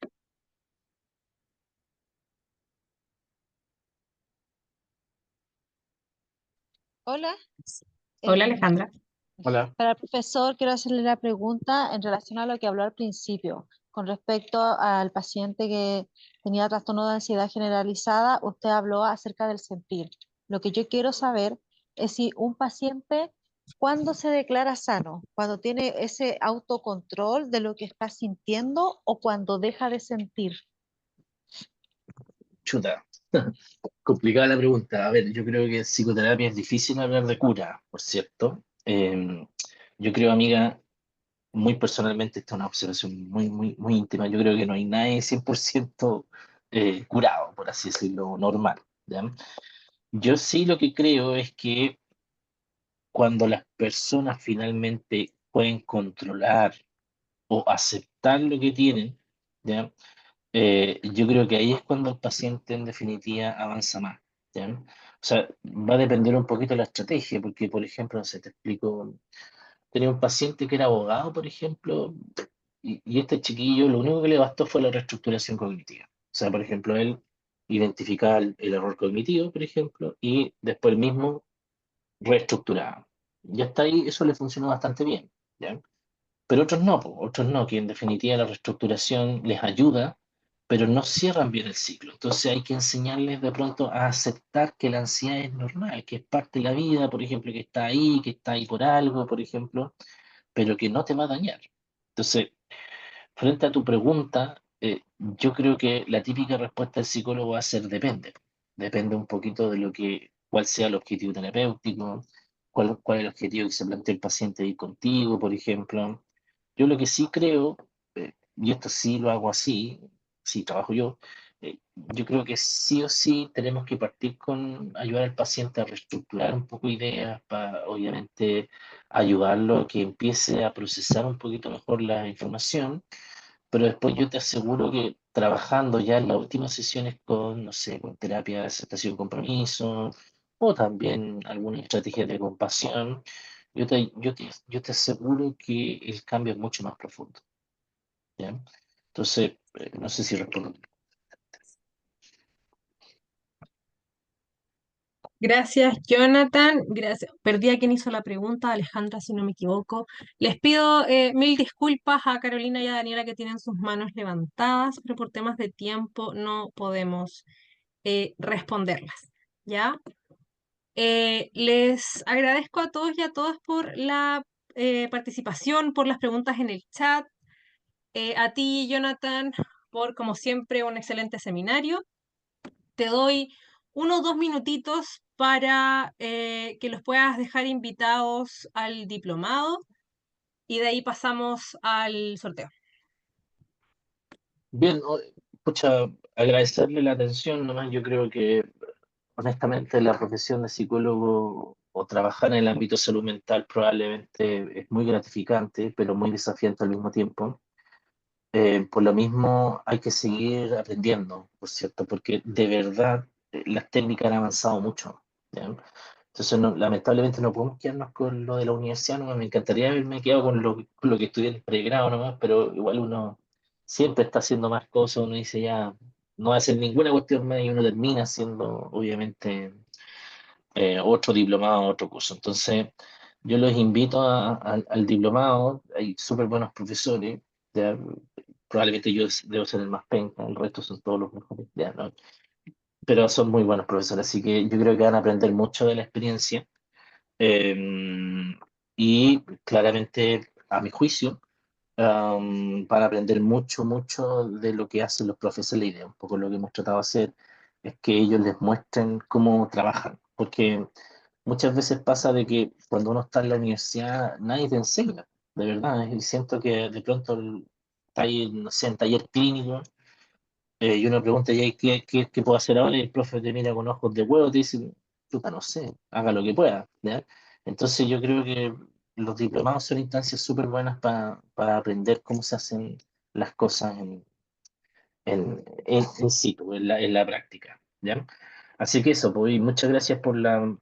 Hola, Hola, em, Alejandra. Hola. para el profesor quiero hacerle la pregunta en relación a lo que habló al principio, con respecto al paciente que tenía trastorno de ansiedad generalizada. Usted habló acerca del sentir. Lo que yo quiero saber es si un paciente, ¿cuándo se declara sano? ¿Cuando tiene ese autocontrol de lo que está sintiendo o cuando deja de sentir? Chuta. Complicada la pregunta. A ver, yo creo que en psicoterapia es difícil hablar de cura, por cierto. Yo creo, amiga, muy personalmente, esta es una observación muy íntima. Yo creo que no hay nadie 100% curado, por así decirlo, normal. ¿Ya? Yo sí lo que creo es que cuando las personas finalmente pueden controlar o aceptar lo que tienen, ¿ya? Yo creo que ahí es cuando el paciente en definitiva avanza más. ¿Ya? O sea, va a depender un poquito de la estrategia, porque por ejemplo, no sé, te explico, tenía un paciente que era abogado, por ejemplo, y este chiquillo lo único que le bastó fue la reestructuración cognitiva. O sea, por ejemplo, él identificaba el error cognitivo, por ejemplo, y después mismo reestructuraba. Y hasta ahí eso le funcionó bastante bien. ¿Ya? Pero otros no, que en definitiva la reestructuración les ayuda, pero no cierran bien el ciclo. Entonces hay que enseñarles de pronto a aceptar que la ansiedad es normal, que es parte de la vida, por ejemplo, que está ahí por algo, por ejemplo, pero que no te va a dañar. Entonces, frente a tu pregunta, yo creo que la típica respuesta del psicólogo va a ser depende. Depende un poquito de cuál sea el objetivo terapéutico, cuál es el objetivo que se plantea el paciente ir contigo, por ejemplo. Yo lo que sí creo, y esto sí lo hago así, sí trabajo yo, yo creo que sí o sí tenemos que partir con ayudar al paciente a reestructurar un poco ideas, para obviamente ayudarlo a que empiece a procesar un poquito mejor la información, pero después yo te aseguro que trabajando ya en las últimas sesiones con, no sé, con terapia de aceptación y compromiso, o también algunas estrategias de compasión, yo te aseguro que el cambio es mucho más profundo. ¿Ya? Entonces, no sé si respondo. Gracias, Jonathan. Gracias. Perdí a quien hizo la pregunta, Alejandra, si no me equivoco. Les pido mil disculpas a Carolina y a Daniela que tienen sus manos levantadas, pero por temas de tiempo no podemos responderlas. ¿Ya? Les agradezco a todos y a todas por la participación, por las preguntas en el chat. A ti, Jonathan, por, como siempre, un excelente seminario. Te doy 1 o 2 minutitos para que los puedas dejar invitados al diplomado y de ahí pasamos al sorteo. Bien, pucha, agradecerle la atención, nomás yo creo que honestamente la profesión de psicólogo o trabajar en el ámbito de salud mental probablemente es muy gratificante, pero muy desafiante al mismo tiempo. Por lo mismo hay que seguir aprendiendo, por cierto, porque de verdad las técnicas han avanzado mucho. ¿Ya? Entonces, lamentablemente no podemos quedarnos con lo de la universidad, nomás. Me encantaría haberme quedado con lo que estudié en el pregrado nomás, pero igual uno siempre está haciendo más cosas, uno dice ya, no va a hacer ninguna cuestión más y uno termina haciendo, obviamente, otro diplomado, otro curso. Entonces, yo los invito al diplomado, hay súper buenos profesores, ¿ya? Probablemente yo debo ser el más penca, el resto son todos los mejores, ¿ya? ¿No? Pero son muy buenos profesores, así que yo creo que van a aprender mucho de la experiencia. eh, y claramente, a mi juicio, van a aprender mucho de lo que hacen los profesores. La idea, un poco lo que hemos tratado de hacer, es que ellos les muestren cómo trabajan, porque muchas veces pasa de que cuando uno está en la universidad nadie te enseña, de verdad, y siento que de pronto está ahí, no sé, en taller clínico, y uno pregunta, ¿y qué puedo hacer ahora? Y el profe te mira con ojos de huevo, te dice, puta, no sé, haga lo que pueda, ¿ya? Entonces yo creo que los diplomados son instancias súper buenas para aprender cómo se hacen las cosas en situ, en la práctica, ¿ya? Así que eso, pues, y muchas gracias por la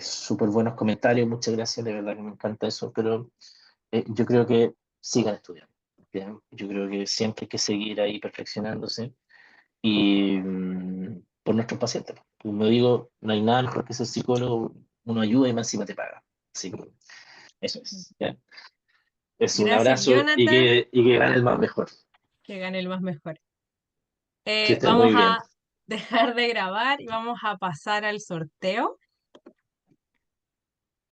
súper buenos comentarios, muchas gracias, de verdad que me encanta eso, pero yo creo que sigan estudiando, ¿ya? Yo creo que siempre hay que seguir ahí perfeccionándose y por nuestros pacientes. Como digo, no hay nada mejor que ser psicólogo, uno ayuda y más encima te paga. Así que eso es, ¿ya? Es un Gracias, abrazo y Jonathan, que gane el más mejor. que gane el más mejor. Que estés Vamos muy bien. a dejar de grabar y vamos a pasar al sorteo.